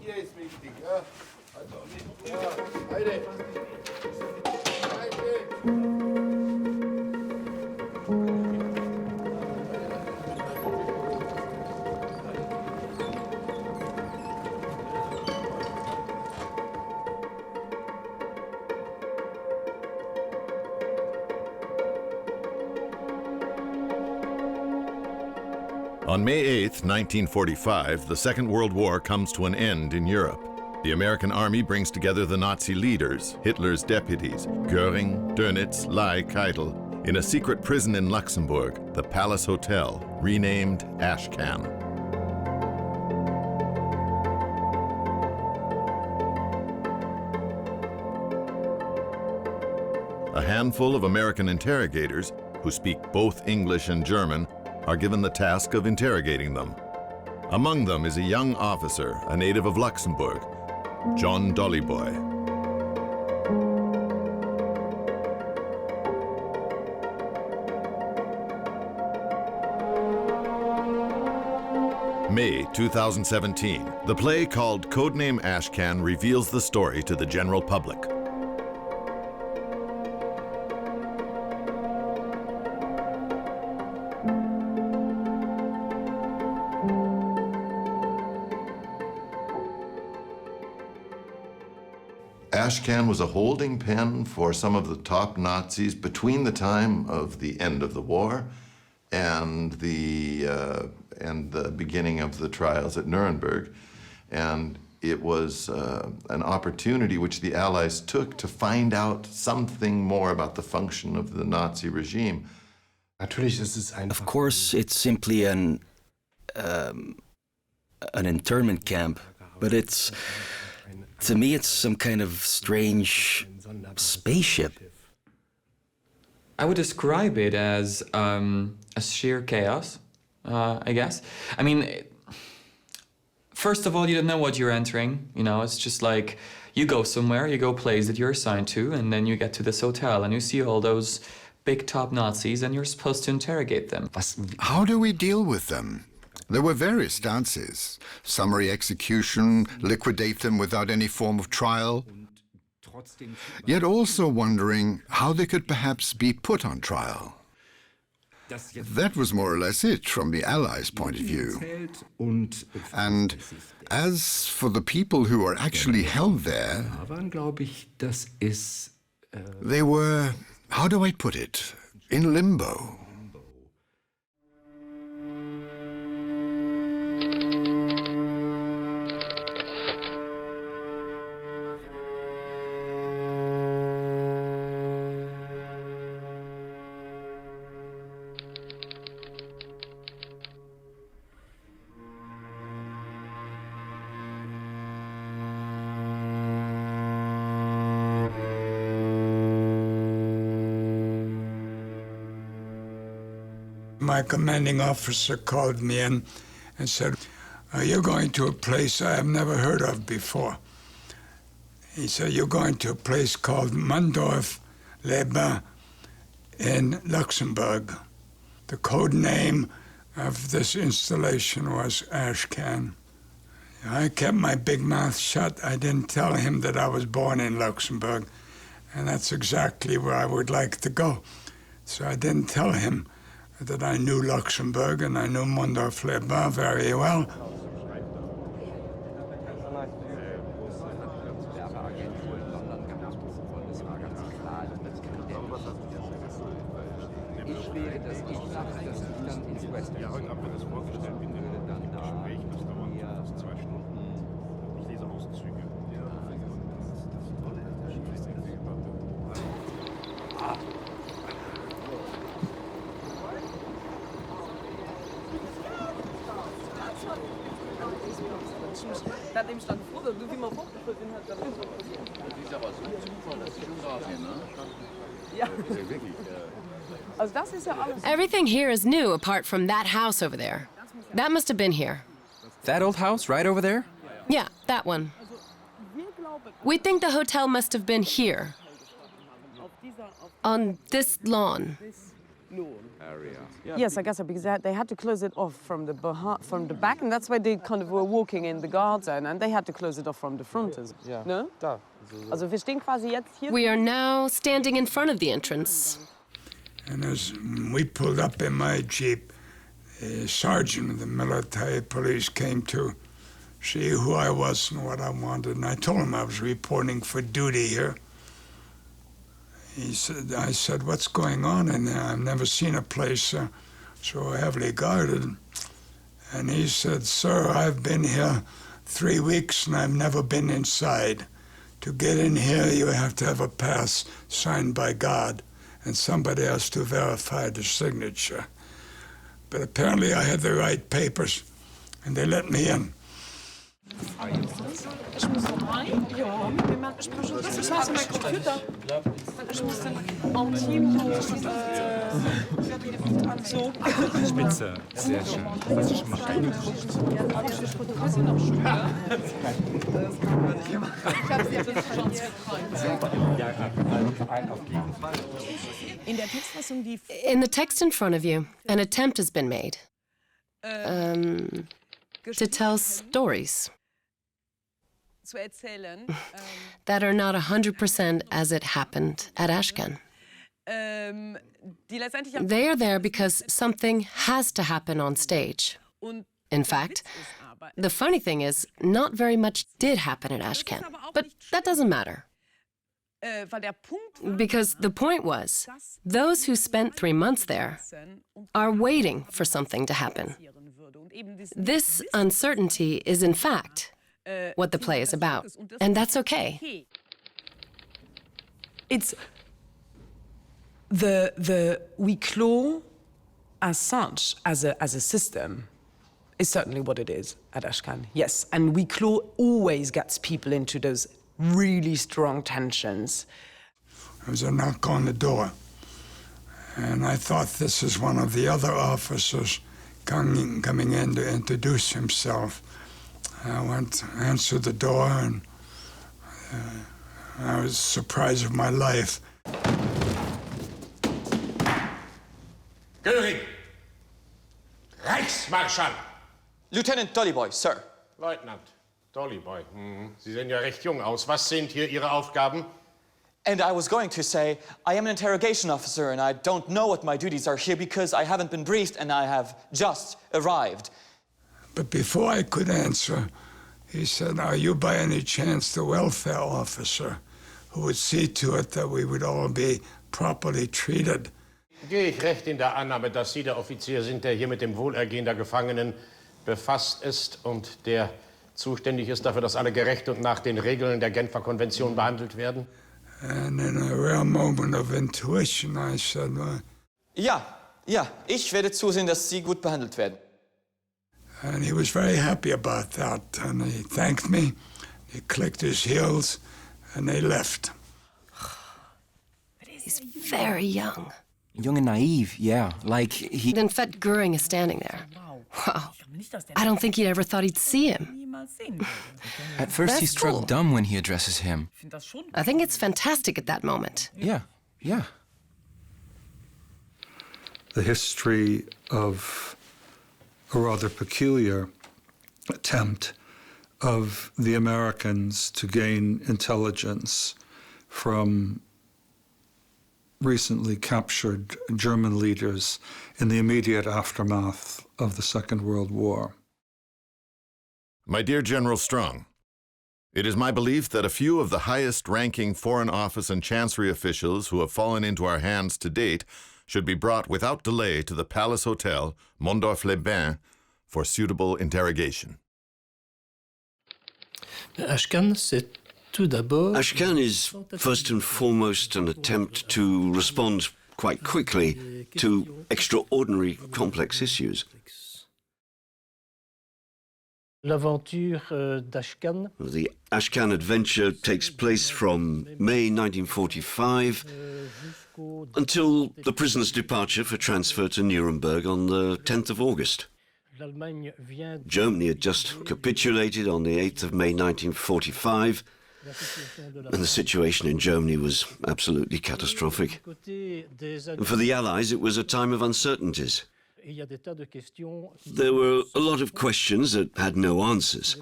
Hier ist wichtig, ja. Also nicht, ja, Heide. On May 8, 1945, the Second World War comes to an end in Europe. The American army brings together the Nazi leaders, Hitler's deputies, Göring, Dönitz, Keitel, in a secret prison in Luxembourg, the Palace Hotel, renamed Ashcan. A handful of American interrogators, who speak both English and German, are given the task of interrogating them. Among them is a young officer, a native of Luxembourg, John Dollyboy. May 2017, the play called Codename Ashcan reveals the story to the general public. Ashcan was a holding pen for some of the top Nazis between the time of the end of the war and the beginning of the trials at Nuremberg. And it was an opportunity which the Allies took to find out something more about the function of the Nazi regime. Of course, it's simply an internment camp, but to me, it's some kind of strange spaceship. I would describe it as sheer chaos, I guess. I mean, first of all, you don't know what you're entering. You know, it's just like you go somewhere, you go a place that you're assigned to, and then you get to this hotel and you see all those big top Nazis and you're supposed to interrogate them. How do we deal with them? There were various stances: summary execution, liquidate them without any form of trial, yet also wondering how they could perhaps be put on trial. That was more or less it from the Allies' point of view. And as for the people who were actually held there, they were, how do I put it, in limbo. My commanding officer called me in and said, "You're going to a place I have never heard of before." He said, "You're going to a place called Mondorf-les-Bains in Luxembourg." The code name of this installation was Ashcan. I kept my big mouth shut. I didn't tell him that I was born in Luxembourg, and that's exactly where I would like to go. So I didn't tell him that I knew Luxembourg and I knew Mondorf-les-Bains very well. Everything here is new apart from that house over there. That must have been here. That old house right over there? Yeah, that one. We think the hotel must have been here, on this lawn. area. Yes, I guess so, because they had to close it off from the back, and that's why they kind of were walking in the garden, and they had to close it off from the front as well. No? Also, wir stehen quasi jetzt hier. We are now standing in front of the entrance. And as we pulled up in my Jeep, a sergeant of the military police came to see who I was and what I wanted, and I told him I was reporting for duty here. I said, what's going on in there? I've never seen a place so heavily guarded. And he said, sir, I've been here 3 weeks and I've never been inside. To get in here, you have to have a pass signed by God, and somebody has to verify the signature. But apparently I had the right papers, and they let me in. Ich muss rein. Ja, ich brauche schon das. Ich mache mein Computer. Ich muss dann am Team so. Spitze, sehr schön. Das ist schon mal rein. In the text in front of you, an attempt has been made to tell stories that are not 100% as it happened at Ashcan. They are there because something has to happen on stage. In fact, the funny thing is, not very much did happen at Ashcan, but that doesn't matter. Because the point was, those who spent 3 months there are waiting for something to happen. This uncertainty is, in fact, what the play is about, and that's okay. It's the huis clos as such, as a system, is certainly what it is at Ashcan, yes. And huis clos always gets people into those really strong tensions. There was a knock on the door, and I thought this is one of the other officers coming in to introduce himself. I went to answer the door, and I was surprised of my life. Göring! Reichsmarschall! Lieutenant Dollyboy, sir. Leutnant Dollyboy. Sie sehen ja recht jung aus. Was sind hier Ihre Aufgaben? And I was going to say, I am an interrogation officer and I don't know what my duties are here because I haven't been briefed and I have just arrived. But before I could answer, he said, are you by any chance the welfare officer who would see to it that we would all be properly treated? Gehe ich recht in der Annahme, dass Sie der Offizier sind, der hier mit dem Wohlergehen der Gefangenen befasst ist und der zuständig ist dafür, dass alle gerecht und nach den Regeln der Genfer Konvention behandelt werden? And in a rare moment of intuition, I said, well, ja, ich werde zusehen, dass Sie gut behandelt werden. And he was very happy about that, and he thanked me, he clicked his heels, and they left. He's very young. Young and naive, yeah, like he... Then Fett Göring is standing there. Wow. I don't think he'd ever thought he'd see him. At first he struck cool. dumb when he addresses him. I think it's fantastic at that moment. Yeah. The history of a rather peculiar attempt of the Americans to gain intelligence from recently captured German leaders in the immediate aftermath of the Second World War. My dear General Strong, it is my belief that a few of the highest-ranking Foreign Office and Chancery officials who have fallen into our hands to date should be brought without delay to the Palace Hotel, Mondorf-les-Bains, for suitable interrogation. Ashcan is first and foremost an attempt to respond quite quickly to extraordinary complex issues. The Ashcan adventure takes place from May 1945 until the prisoner's departure for transfer to Nuremberg on the 10th of August. Germany had just capitulated on the 8th of May 1945, And the situation in Germany was absolutely catastrophic. For the Allies, it was a time of uncertainties. There were a lot of questions that had no answers,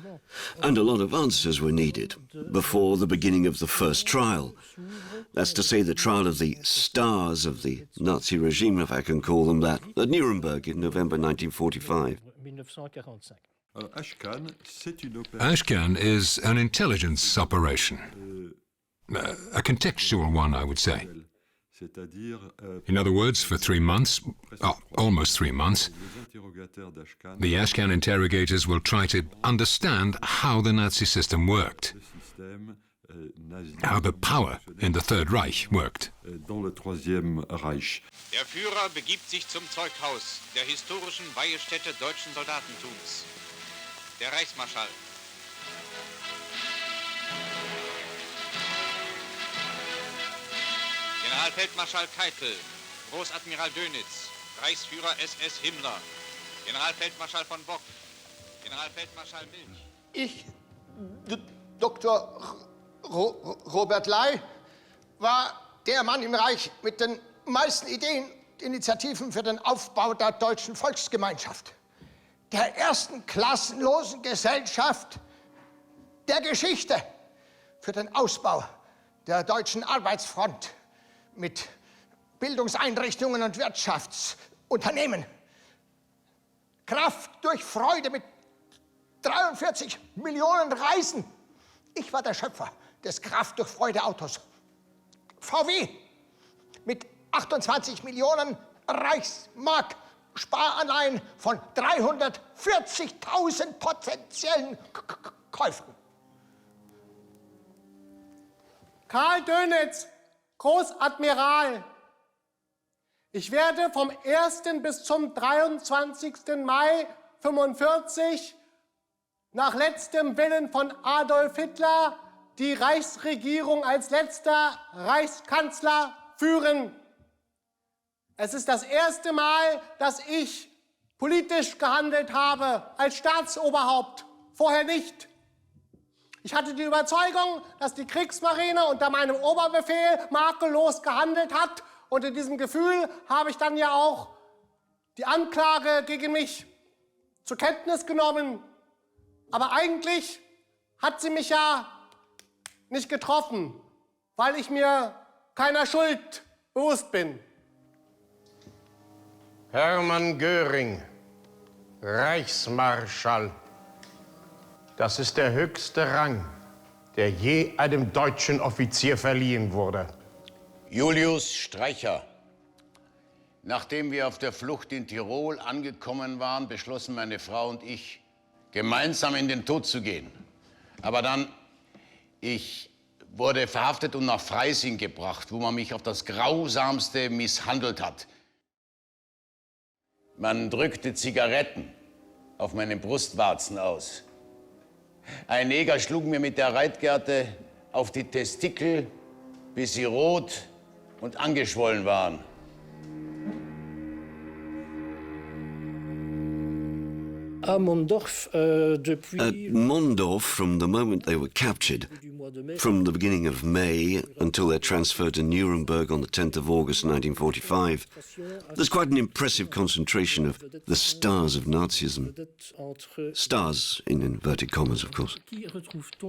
and a lot of answers were needed before the beginning of the first trial. That's to say, the trial of the stars of the Nazi regime, if I can call them that, at Nuremberg in November 1945. Ashcan is an intelligence operation, a contextual one, I would say. In other words, for 3 months, almost 3 months, the Ashcan interrogators will try to understand how the Nazi system worked, how the power in the Third Reich worked. Der Führer begibt sich zum Zeughaus der historischen Weihestätte deutschen Soldatentums. Der Reichsmarschall. Generalfeldmarschall Keitel, Großadmiral Doenitz, Reichsführer SS Himmler, Generalfeldmarschall von Bock, Generalfeldmarschall Milch. Ich, Dr. Robert Ley, war der Mann im Reich mit den meisten Ideen und Initiativen für den Aufbau der deutschen Volksgemeinschaft, der ersten klassenlosen Gesellschaft der Geschichte, für den Ausbau der deutschen Arbeitsfront mit Bildungseinrichtungen und Wirtschaftsunternehmen. Kraft durch Freude mit 43 Millionen Reisen. Ich war der Schöpfer des Kraft durch Freude Autos. VW mit 28 Millionen Reichsmark Sparanleihen von 340.000 potenziellen Käufen. Karl Dönitz, Großadmiral. Ich werde vom 1. bis zum 23. Mai 1945 nach letztem Willen von Adolf Hitler die Reichsregierung als letzter Reichskanzler führen. Es ist das erste Mal, dass ich politisch gehandelt habe als Staatsoberhaupt, vorher nicht. Ich hatte die Überzeugung, dass die Kriegsmarine unter meinem Oberbefehl makellos gehandelt hat. Und in diesem Gefühl habe ich dann ja auch die Anklage gegen mich zur Kenntnis genommen. Aber eigentlich hat sie mich ja nicht getroffen, weil ich mir keiner Schuld bewusst bin. Hermann Göring, Reichsmarschall. Das ist der höchste Rang, der je einem deutschen Offizier verliehen wurde. Julius Streicher. Nachdem wir auf der Flucht in Tirol angekommen waren, beschlossen meine Frau und ich, gemeinsam in den Tod zu gehen. Aber dann, ich wurde verhaftet und nach Freising gebracht, wo man mich auf das Grausamste misshandelt hat. Man drückte Zigaretten auf meine Brustwarzen aus. Ein Neger schlug mir mit der Reitgerte auf die Testikel, bis sie rot und angeschwollen waren. At Mondorf, from the moment they were captured, from the beginning of May until their transfer to Nuremberg on the 10th of August 1945, there's quite an impressive concentration of the stars of Nazism. Stars, in inverted commas, of course.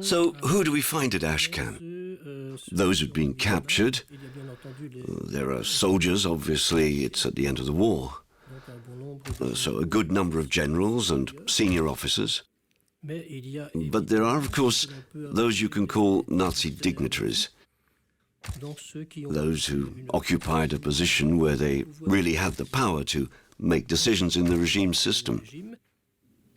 So, who do we find at Ashcan? Those who'd been captured. There are soldiers, obviously, it's at the end of the war. So a good number of generals and senior officers. But there are, of course, those you can call Nazi dignitaries. Those who occupied a position where they really had the power to make decisions in the regime system.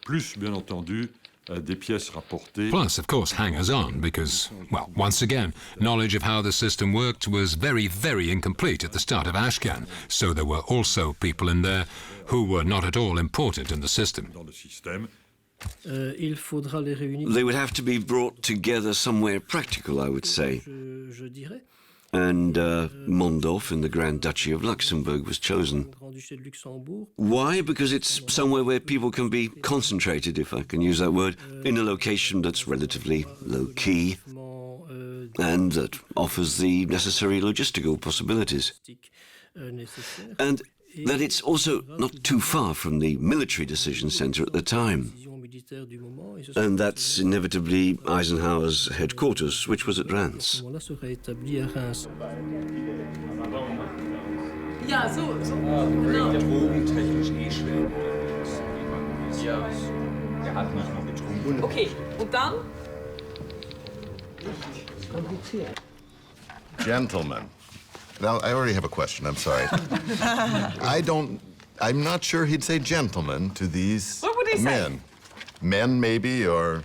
Plus, bien entendu, Plus, of course, hangers-on, because, well, once again, knowledge of how the system worked was very, very incomplete at the start of Ashcan, so there were also people in there who were not at all important in the system. They would have to be brought together somewhere practical, I would say. And Mondorf in the Grand Duchy of Luxembourg was chosen. Why? Because it's somewhere where people can be concentrated, if I can use that word, in a location that's relatively low-key. and that offers the necessary logistical possibilities. And that it's also not too far from the military decision center at the time. And that's inevitably Eisenhower's headquarters, which was at Reims. Ja, so. Drogentechnisch eh schwer. Ja. Der hat nicht nur getrunken. Okay, und dann? Gentlemen. Now, I already have a question, I'm sorry. I'm not sure he'd say gentlemen to these What would he men. say? Men, maybe, or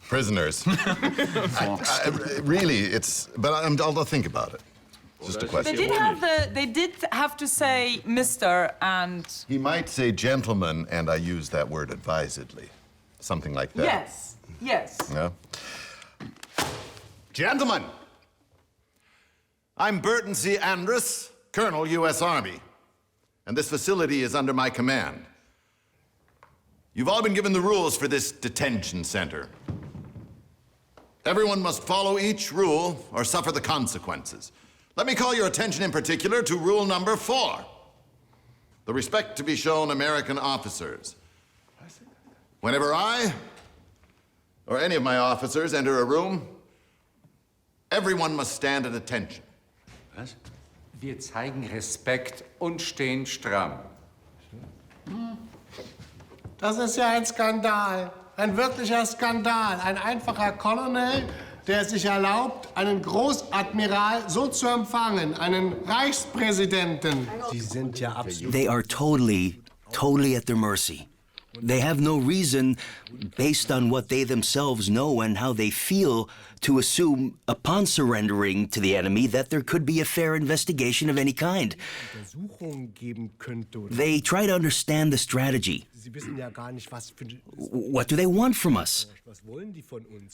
prisoners. Really, but I'll think about it. Just a question. They did have to say Mr. and... He might say gentleman, and I use that word advisedly. Something like that. Yes, yes. Yeah. Gentlemen, I'm Burton C. Andrus, Colonel, U.S. Army, and this facility is under my command. You've all been given the rules for this detention center. Everyone must follow each rule or suffer the consequences. Let me call your attention in particular to rule number 4. The respect to be shown American officers. Whenever I or any of my officers enter a room, everyone must stand at attention. Was? Wir zeigen Respekt und stehen stramm. Das ist ja ein Skandal, ein wirklicher Skandal. Ein einfacher Colonel, der es sich erlaubt, einen Großadmiral so zu empfangen, einen Reichspräsidenten. Sie sind ja absolut... They are totally at their mercy. They have no reason, based on what they themselves know and how they feel, to assume, upon surrendering to the enemy, that there could be a fair investigation of any kind. They try to understand the strategy. What do they want from us?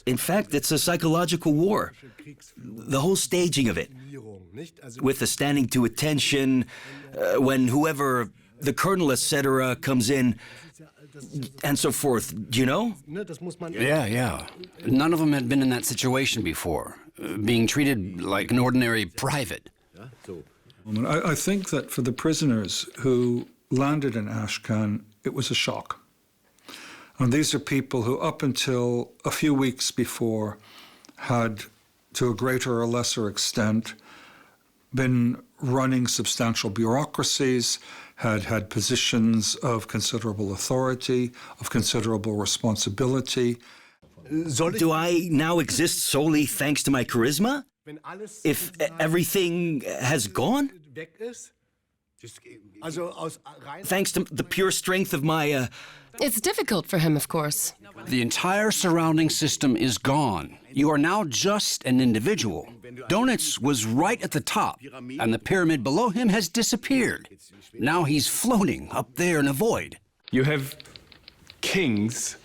In fact, it's a psychological war. The whole staging of it, with the standing to attention, when whoever, the colonel, etc., comes in, and so forth. Do you know? Yeah. None of them had been in that situation before, being treated like an ordinary private. I think that for the prisoners who landed in Ashcan, it was a shock. And these are people who, up until a few weeks before, had, to a greater or lesser extent, been running substantial bureaucracies, had positions of considerable authority, of considerable responsibility. Do I now exist solely thanks to my charisma? If everything has gone? Thanks to the pure strength of my... It's difficult for him, of course. The entire surrounding system is gone. You are now just an individual. Doenitz was right at the top, and the pyramid below him has disappeared. Now he's floating up there in a void. You have kings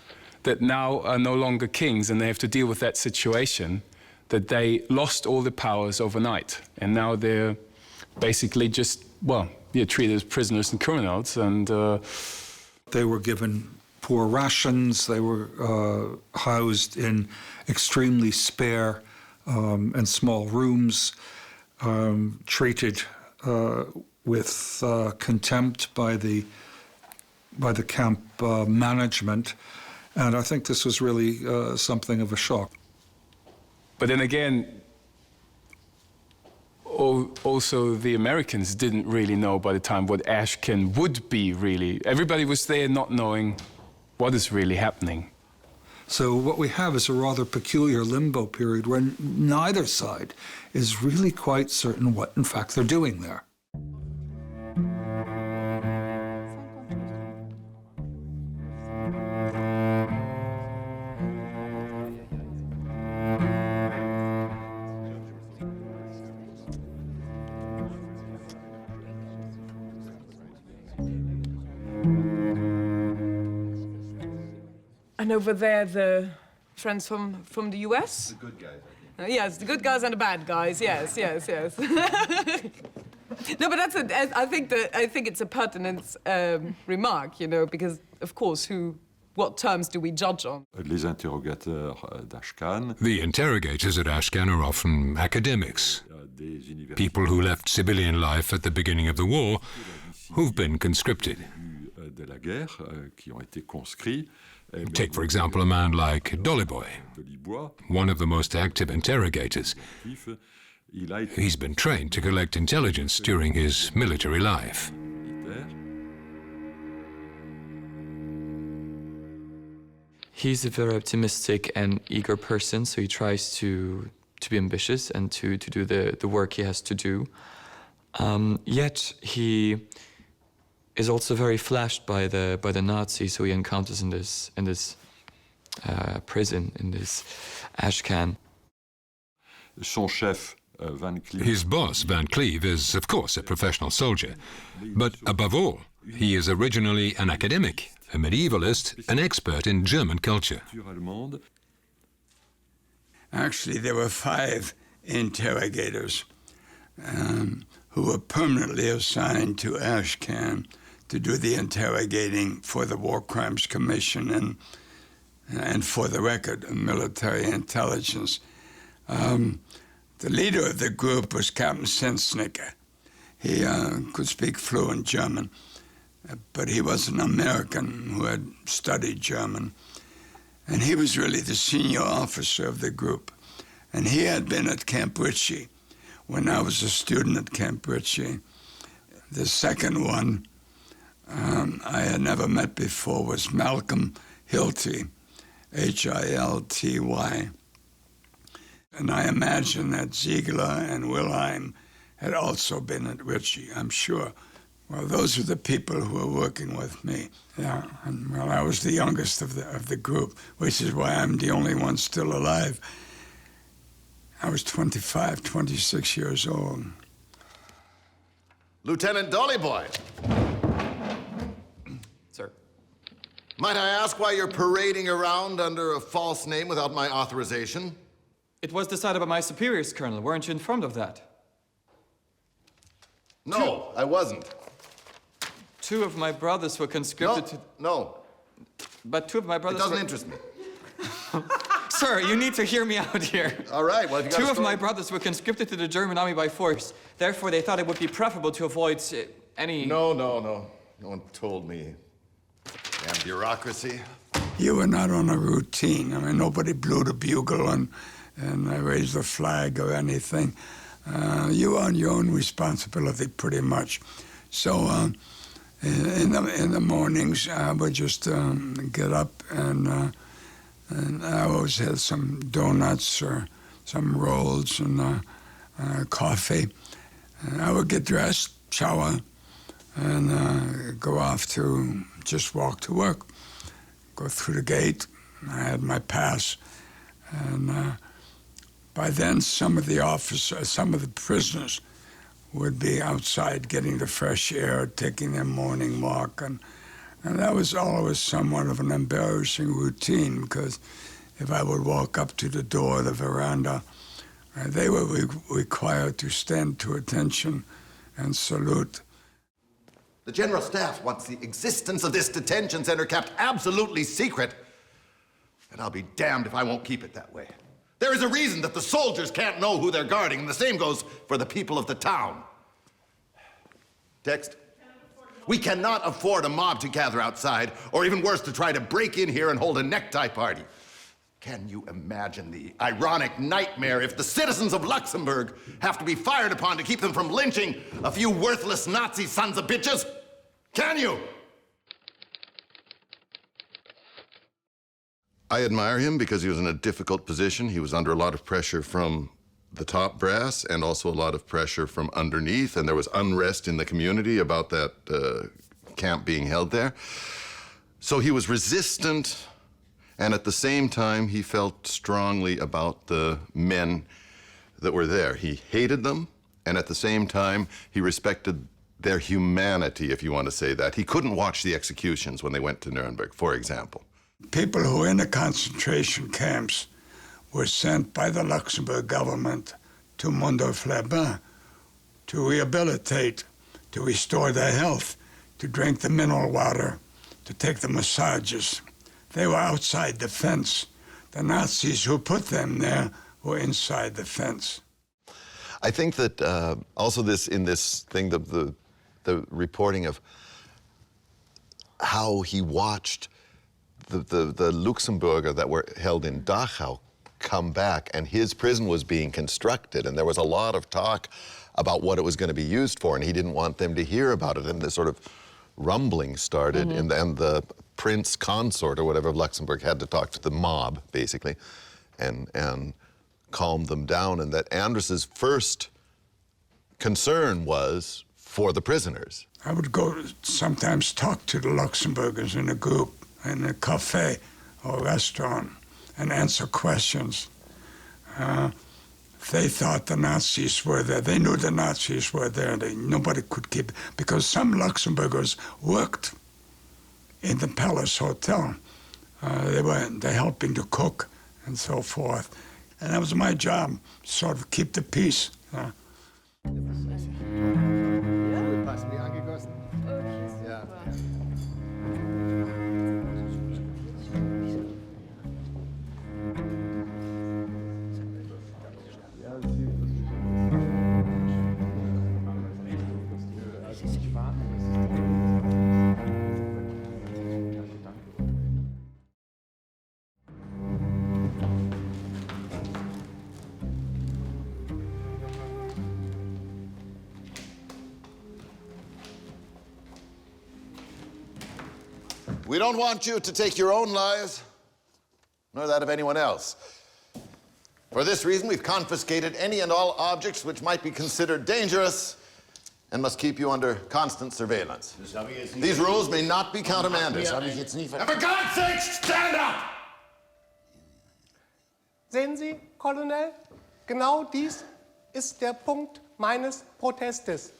that now are no longer kings, and they have to deal with that situation, that they lost all the powers overnight, and now they're basically just, well, you're treated as prisoners and criminals, and... They were given poor rations, they were housed in extremely spare and small rooms, treated with contempt by the camp management, and I think this was really something of a shock. But then again, also the Americans didn't really know by the time what Ashcan would be really. Everybody was there not knowing what is really happening. So what we have is a rather peculiar limbo period where neither side is really quite certain what in fact they're doing there. And over there, the friends from the US? The good guys. Yes, the good guys and the bad guys. Yes. No, but I think it's a pertinent remark, you know, because of course, who What terms do we judge on? Les interrogateurs d'Ashcan. The interrogators at Ashcan are often academics, people who left civilian life at the beginning of the war, who've been conscripted. Take, for example, a man like Doliboy, one of the most active interrogators. He's been trained to collect intelligence during his military life. He's a very optimistic and eager person, so he tries to be ambitious and to do the work he has to do. Yet he is also very flashed by the Nazis, so he encounters in this prison, in this Ashcan. His boss, Van Cleve, is of course a professional soldier, but above all, he is originally an academic, a medievalist, an expert in German culture. Actually, there were 5 interrogators who were permanently assigned to Ashcan to do the interrogating for the War Crimes Commission and for the record of military intelligence. The leader of the group was Captain Sensnicker. He could speak fluent German, but he was an American who had studied German. And he was really the senior officer of the group. And he had been at Camp Ritchie when I was a student at Camp Ritchie. The second one I had never met before was Malcolm Hilty, Hilty. And I imagine that Ziegler and Wilhelm had also been at Ritchie, I'm sure. Well, those are the people who were working with me. Yeah, and well, I was the youngest of the group, which is why I'm the only one still alive. I was 25, 26 years old. Lieutenant Doliboy. Sir. Might I ask why you're parading around under a false name without my authorization? It was decided by my superiors, Colonel. Weren't you informed of that? No, I wasn't. 2 of my brothers were conscripted to... No. But 2 of my brothers It doesn't interest me. Sir, you need to hear me out here. All right, well, if you got 2 a of story... my brothers were conscripted to the German army by force. Therefore, they thought it would be preferable to avoid any... No. No one told me. Damn bureaucracy. You were not on a routine. I mean, nobody blew the bugle and raised the flag or anything. You were on your own responsibility, pretty much. So in the mornings, I would just get up and I always had some donuts or some rolls and coffee. And I would get dressed, shower, and go off to just walk to work. Go through the gate. I had my pass, and by then some of the prisoners would be outside getting the fresh air, taking their morning walk, and that was always somewhat of an embarrassing routine, because if I would walk up to the door, the veranda, they were required to stand to attention and salute. The General Staff wants the existence of this detention center kept absolutely secret, and I'll be damned if I won't keep it that way. There is a reason that the soldiers can't know who they're guarding, and the same goes for the people of the town. Text. We cannot afford a mob to gather outside, or even worse, to try to break in here and hold a necktie party. Can you imagine the ironic nightmare if the citizens of Luxembourg have to be fired upon to keep them from lynching a few worthless Nazi sons of bitches? Can you? I admire him because he was in a difficult position. He was under a lot of pressure from the top brass and also a lot of pressure from underneath, and there was unrest in the community about that camp being held there. So he was resistant, and at the same time, he felt strongly about the men that were there. He hated them, and at the same time, he respected their humanity, if you want to say that. He couldn't watch the executions when they went to Nuremberg, for example. People who were in the concentration camps were sent by the Luxembourg government to Mondorf-les-Bains to rehabilitate, to restore their health, to drink the mineral water, to take the massages. They were outside the fence. The Nazis who put them there were inside the fence. I think that also in this thing, the reporting of how he watched the Luxembourger that were held in Dachau come back, and his prison was being constructed, and there was a lot of talk about what it was going to be used for, and he didn't want them to hear about it, and this sort of rumbling started, and the prince consort or whatever of Luxembourg had to talk to the mob, basically, and calm them down, and that Andrus's first concern was for the prisoners. I would go sometimes talk to the Luxembourgers in a group, in a cafe or restaurant, and answer questions. They thought the Nazis were there. They knew the Nazis were there. Nobody could keep, because some Luxembourgers worked in the Palace Hotel. They're helping to cook and so forth. And that was my job, sort of keep the peace. We don't want you to take your own lives, nor that of anyone else. For this reason, we've confiscated any and all objects which might be considered dangerous and must keep you under constant surveillance. These rules may not be countermanded. And for God's sake, stand up! Sehen Sie, Colonel, genau dies ist der Punkt meines Protestes.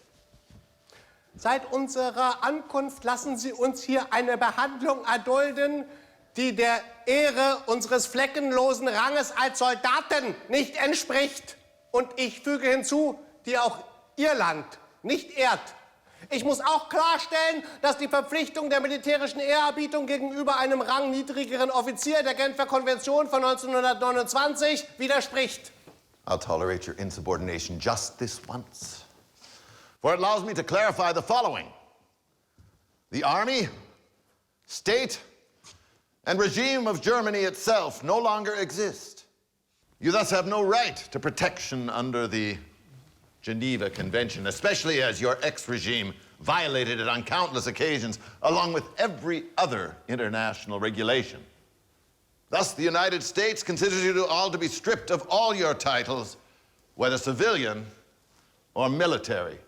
Seit unserer Ankunft lassen Sie uns hier eine Behandlung erdulden, die der Ehre unseres fleckenlosen Ranges als Soldaten nicht entspricht. Und ich füge hinzu, die auch Ihr Land nicht ehrt. Ich muss auch klarstellen, dass die Verpflichtung der militärischen Ehrerbietung gegenüber einem rangniedrigeren Offizier der Genfer Konvention von 1929 widerspricht. I'll tolerate your insubordination just this once. For it allows me to clarify the following. The army, state, and regime of Germany itself no longer exist. You thus have no right to protection under the Geneva Convention, especially as your ex-regime violated it on countless occasions, along with every other international regulation. Thus, the United States considers you all to be stripped of all your titles, whether civilian or military.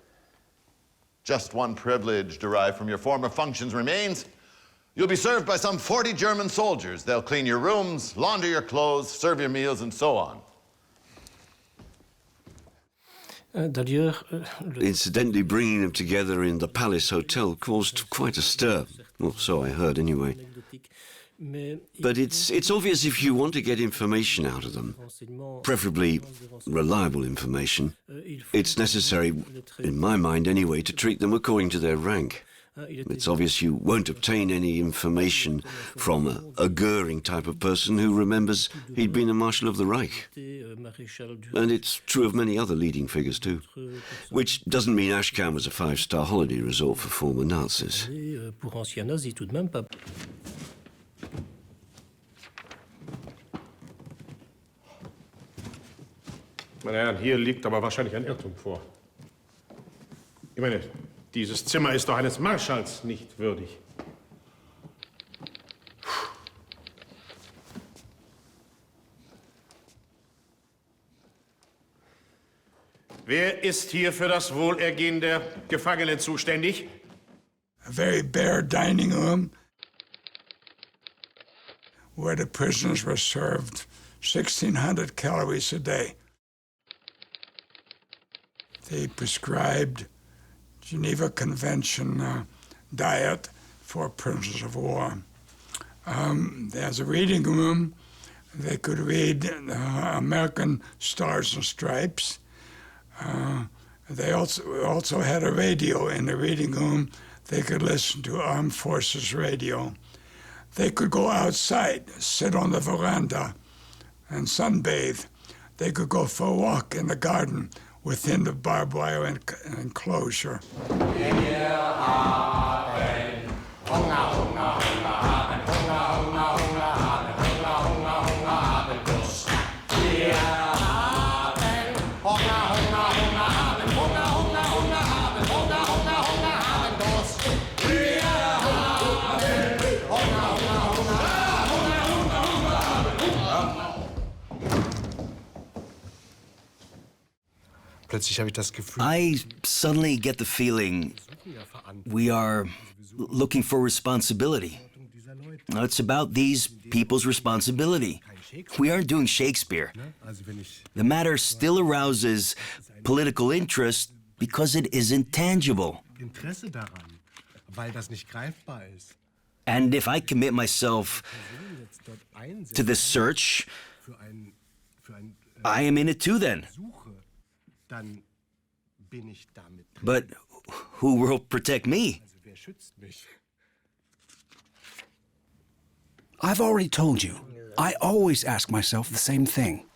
Just one privilege derived from your former functions remains. You'll be served by some 40 German soldiers. They'll clean your rooms, launder your clothes, serve your meals, and so on. Incidentally, bringing them together in the Palace Hotel caused quite a stir. Well, so I heard anyway. But it's obvious if you want to get information out of them, preferably reliable information, it's necessary, in my mind anyway, to treat them according to their rank. It's obvious you won't obtain any information from a Göring type of person who remembers he'd been a Marshal of the Reich. And it's true of many other leading figures too. Which doesn't mean Ashcan was a five-star holiday resort for former Nazis. Meine Herren, hier liegt aber wahrscheinlich ein Irrtum vor. Ich meine, dieses Zimmer ist doch eines Marschalls nicht würdig. Wer ist hier für das Wohlergehen der Gefangenen zuständig? A very bare dining room where the prisoners were served 1,600 calories a day. The prescribed Geneva Convention diet for prisoners of war. There's a reading room. They could read American Stars and Stripes. They also had a radio in the reading room. They could listen to Armed Forces radio. They could go outside, sit on the veranda, and sunbathe. They could go for a walk in the garden within the barbed wire enclosure. I suddenly get the feeling we are looking for responsibility. It's about these people's responsibility. We aren't doing Shakespeare. The matter still arouses political interest because it is intangible. And if I commit myself to this search, I am in it too then. But who will protect me? I've already told you. I always ask myself the same thing.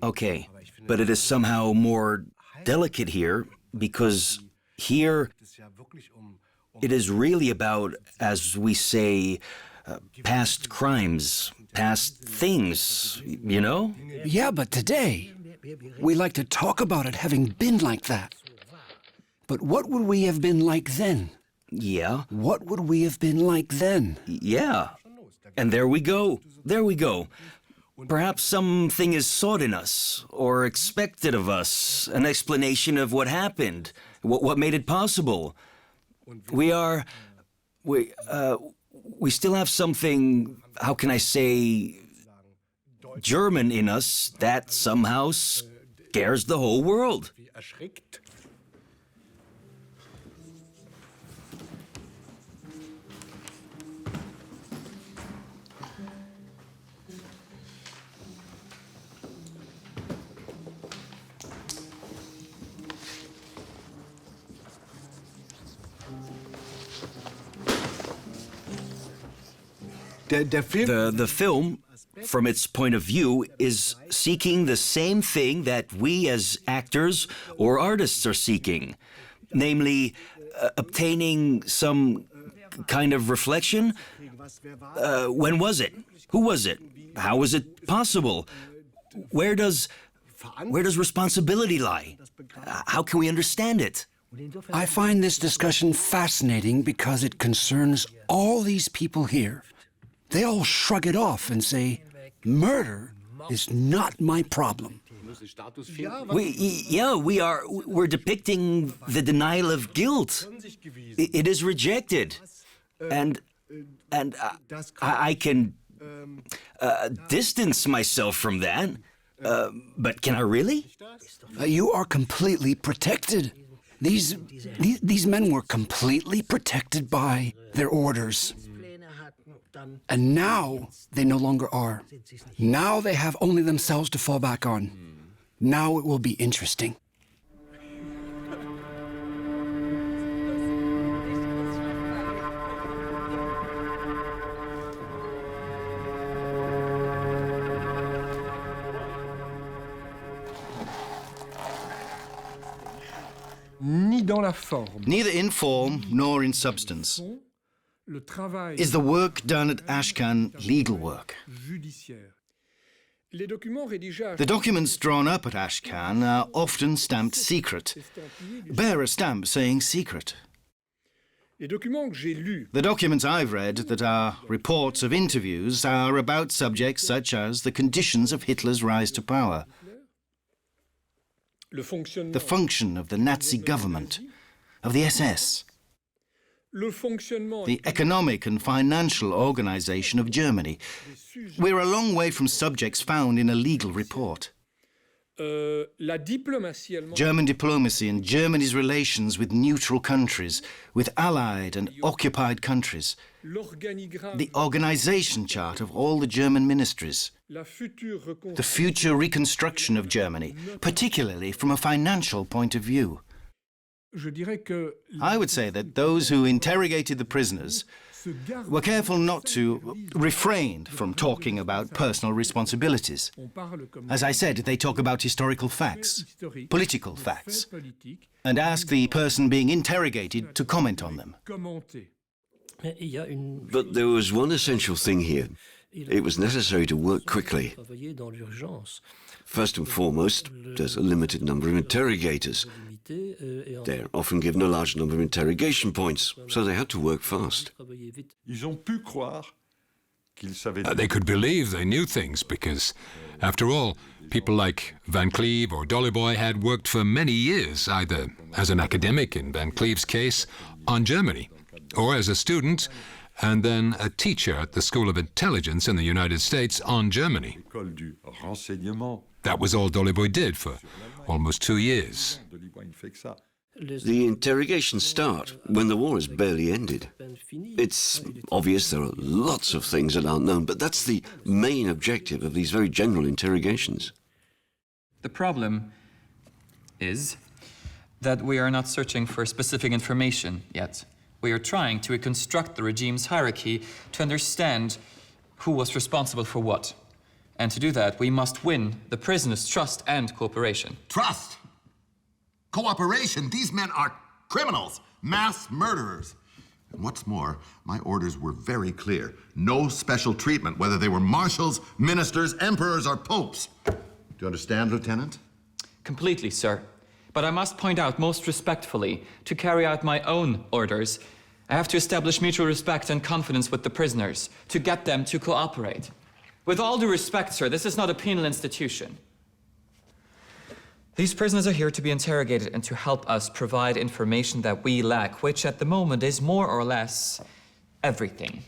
Okay, but it is somehow more delicate here because here it is really about, as we say, past crimes, past things, you know? Yeah, but today, we like to talk about it having been like that. But what would we have been like then? Yeah. What would we have been like then? Yeah. And there we go. There we go. Perhaps something is sought in us, or expected of us, an explanation of what happened, what made it possible. We still have something, how can I say, German in us that somehow scares the whole world. The film, from its point of view, is seeking the same thing that we as actors or artists are seeking, namely obtaining some kind of reflection. When was it? Who was it? How was it possible? Where does responsibility lie? How can we understand it? I find this discussion fascinating because it concerns all these people here. They all shrug it off and say, murder is not my problem. We're depicting the denial of guilt. It is rejected. And I can distance myself from that. But can I really? You are completely protected. These men were completely protected by their orders. And now they no longer are. Now they have only themselves to fall back on. Now it will be interesting. Neither in form nor in substance is the work done at Ashcan legal work. The documents drawn up at Ashcan are often stamped secret, bear a stamp saying secret. The documents I've read that are reports of interviews are about subjects such as the conditions of Hitler's rise to power, the function of the Nazi government, of the SS, the economic and financial organization of Germany. We're a long way from subjects found in a legal report. German diplomacy and Germany's relations with neutral countries, with allied and occupied countries, the organization chart of all the German ministries, the future reconstruction of Germany, particularly from a financial point of view. I would say that those who interrogated the prisoners were careful not to refrain from talking about personal responsibilities. As I said, they talk about historical facts, political facts, and ask the person being interrogated to comment on them. But there was one essential thing here. It was necessary to work quickly. First and foremost, there's a limited number of interrogators. They're often given a large number of interrogation points, so they had to work fast. They could believe they knew things because, after all, people like Van Cleve or Dollyboy had worked for many years, either as an academic in Van Cleve's case, on Germany, or as a student, and then a teacher at the School of Intelligence in the United States on Germany. That was all Dollyboy did for almost 2 years. The interrogations start when the war is barely ended. It's obvious there are lots of things that aren't known, but that's the main objective of these very general interrogations. The problem is that we are not searching for specific information yet. We are trying to reconstruct the regime's hierarchy to understand who was responsible for what. And to do that, we must win the prisoners' trust and cooperation. Trust? Cooperation? These men are criminals, mass murderers. And what's more, my orders were very clear. No special treatment, whether they were marshals, ministers, emperors, or popes. Do you understand, Lieutenant? Completely, sir. But I must point out most respectfully, to carry out my own orders, I have to establish mutual respect and confidence with the prisoners, to get them to cooperate. With all due respect, sir, this is not a penal institution. These prisoners are here to be interrogated and to help us provide information that we lack, which at the moment is more or less everything.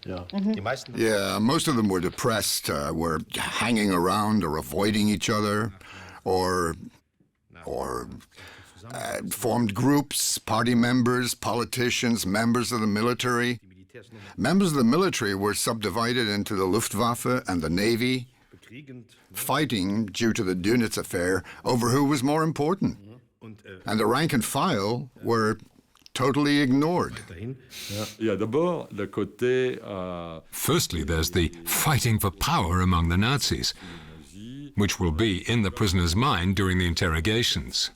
Yeah, most of them were depressed, were hanging around or avoiding each other, or formed groups, party members, politicians, members of the military. Members of the military were subdivided into the Luftwaffe and the Navy, fighting, due to the Doenitz affair, over who was more important. And the rank and file were totally ignored. Firstly, there's the fighting for power among the Nazis, which will be in the prisoner's mind during the interrogations.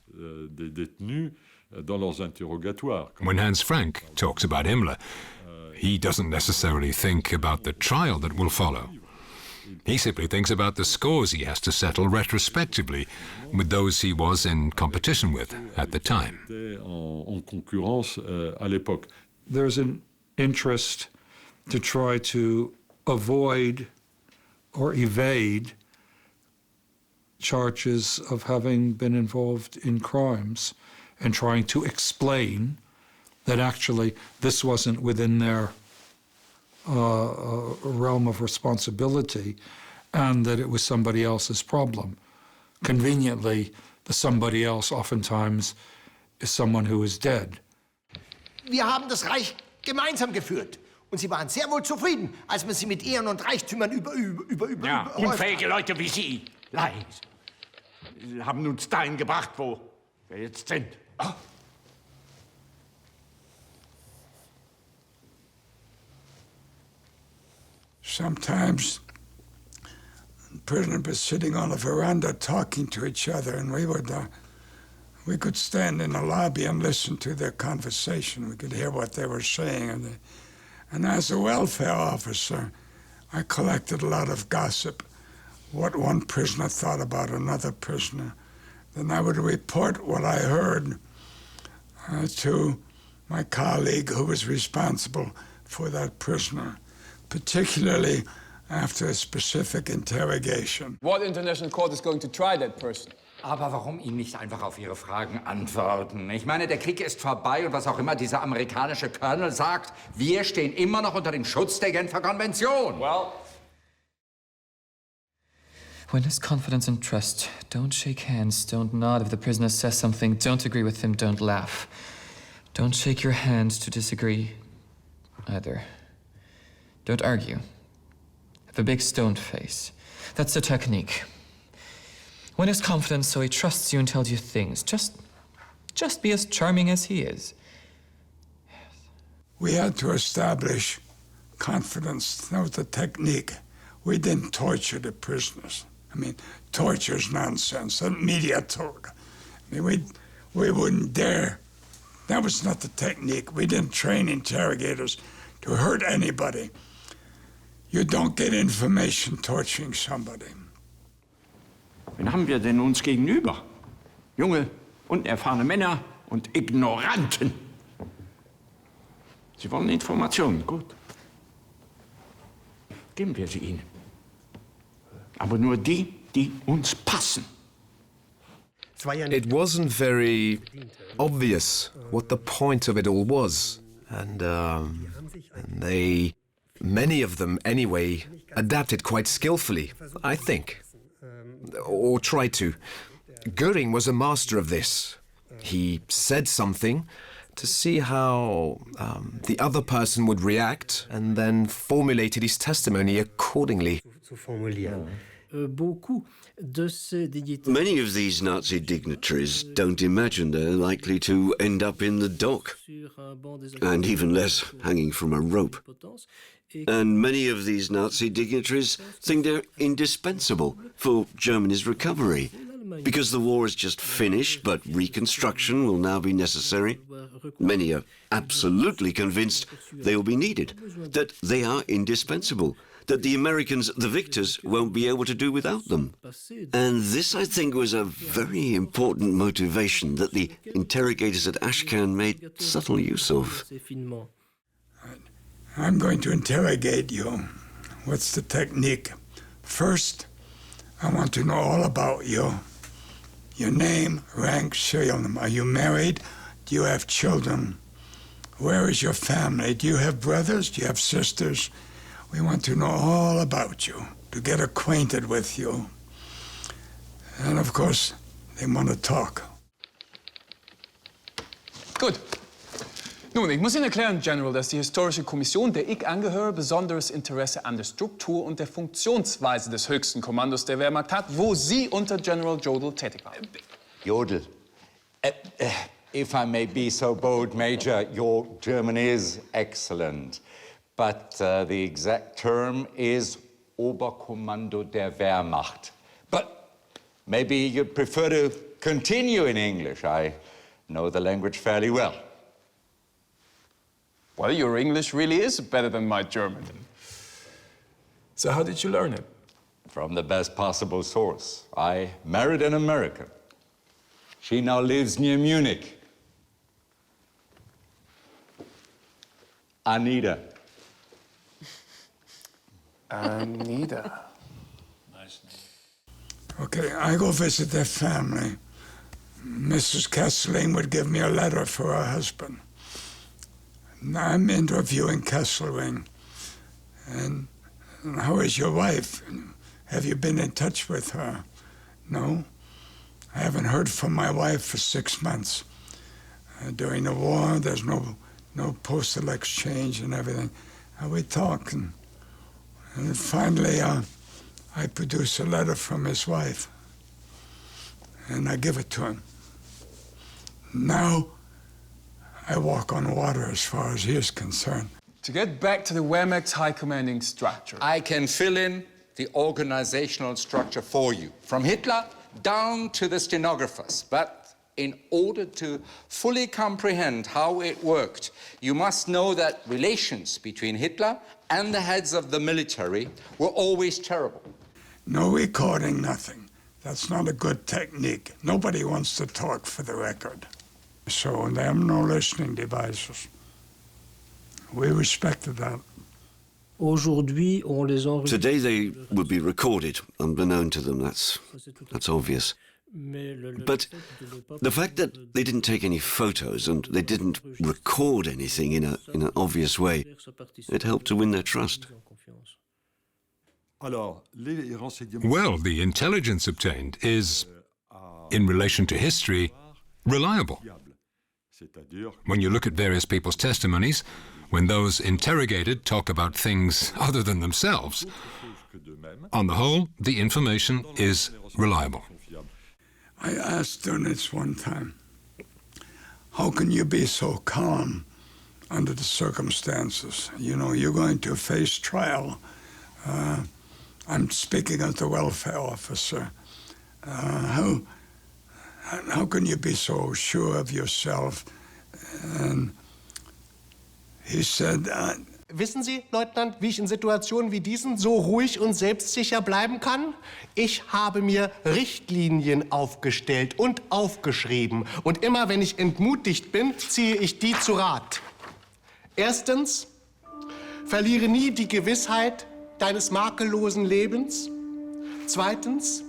When Hans Frank talks about Himmler, he doesn't necessarily think about the trial that will follow. He simply thinks about the scores he has to settle retrospectively with those he was in competition with at the time. There's an interest to try to avoid or evade charges of having been involved in crimes and trying to explain that actually this wasn't within their realm of responsibility and that it was somebody else's problem. Conveniently, the somebody else oftentimes is someone who is dead. Wir haben das Reich gemeinsam geführt. Und Sie waren sehr wohl zufrieden, als man Sie mit Ehren und Reichtümern Ja, unfähige Leute wie Sie. Leid. Sie haben uns dahin gebracht, wo wir jetzt sind. Oh. Sometimes prisoners were sitting on a veranda talking to each other, and we could stand in the lobby and listen to their conversation. We could hear what they were saying. And as a welfare officer, I collected a lot of gossip, what one prisoner thought about another prisoner. Then I would report what I heard to my colleague who was responsible for that prisoner, particularly after a specific interrogation. What international court is going to try that person? Aber warum Ihnen nicht einfach auf Ihre Fragen antworten? Ich meine, der Krieg ist vorbei und was auch immer dieser amerikanische Colonel sagt, wir stehen immer noch unter dem Schutz der Genfer Konvention. Well, Win his confidence and trust. Don't shake hands. Don't nod if the prisoner says something. Don't agree with him. Don't laugh. Don't shake your hand to disagree either. Don't argue. Have a big stoned face. That's the technique. Win his confidence so he trusts you and tells you things. Just be as charming as he is. We had to establish confidence. That was the technique. We didn't torture the prisoners. I mean, torture is nonsense. The media told. I mean, we wouldn't dare. That was not the technique. We didn't train interrogators to hurt anybody. You don't get information torturing somebody. Wen haben wir denn uns gegenüber? Junge, unerfahrene Männer und Ignoranten. Sie wollen Informationen, gut. Geben wir sie ihnen. Aber nur die, die uns passen. It wasn't very obvious what the point of it all was. And they, many of them anyway, adapted quite skillfully, I think. Or tried to. Göring was a master of this. He said something to see how the other person would react and then formulated his testimony accordingly. Many of these Nazi dignitaries don't imagine they're likely to end up in the dock, and even less hanging from a rope. And many of these Nazi dignitaries think they're indispensable for Germany's recovery, because the war is just finished, but reconstruction will now be necessary. Many are absolutely convinced they will be needed, that they are indispensable, that the Americans, the victors, won't be able to do without them. And this, I think, was a very important motivation that the interrogators at Ashcan made subtle use of. I'm going to interrogate you. What's the technique? First, I want to know all about you. Your name, rank, serial number. Are you married? Do you have children? Where is your family? Do you have brothers? Do you have sisters? We want to know all about you, to get acquainted with you. And of course, they want to talk. Gut. Nun, ich muss Ihnen erklären, General, dass die Historische Kommission, der ich angehöre, besonderes Interesse an der Struktur und der Funktionsweise des höchsten Kommandos der Wehrmacht hat, wo Sie unter General Jodl tätig waren. Jodl. If I may be so bold, Major, your German is excellent. But the exact term is Oberkommando der Wehrmacht. But maybe you'd prefer to continue in English. I know the language fairly well. Well, your English really is better than my German. So how did you learn it? From the best possible source. I married an American. She now lives near Munich. Anita. Anita. Nice name. Okay, I go visit their family. Mrs. Kesseling would give me a letter for her husband. I'm interviewing Kesseling. And how is your wife? Have you been in touch with her? No. I haven't heard from my wife for 6 months. During the war, there's no postal exchange and everything. And we talk, and finally I produce a letter from his wife, and I give it to him. Now I walk on water as far as he is concerned. To get back to the Wehrmacht's high commanding structure. I can fill in the organizational structure for you, from Hitler down to the stenographers. But in order to fully comprehend how it worked, you must know that relations between Hitler and the heads of the military were always terrible. No recording, nothing. That's not a good technique. Nobody wants to talk for the record. So there are no listening devices. We respected that. Today they would be recorded, unbeknown to them, that's obvious. But the fact that they didn't take any photos and they didn't record anything in an obvious way, it helped to win their trust. Well, the intelligence obtained is, in relation to history, reliable. When you look at various people's testimonies, when those interrogated talk about things other than themselves, on the whole, the information is reliable. I asked Doenitz one time, how can you be so calm under the circumstances. You know, you're going to face trial. I'm speaking as the welfare officer. How can you be so sure of yourself? And he said, Wissen Sie, Leutnant, wie ich in Situationen wie diesen so ruhig und selbstsicher bleiben kann? Ich habe mir Richtlinien aufgestellt und aufgeschrieben. Und immer wenn ich entmutigt bin, ziehe ich die zu Rat. Erstens, verliere nie die Gewissheit deines makellosen Lebens. Zweitens,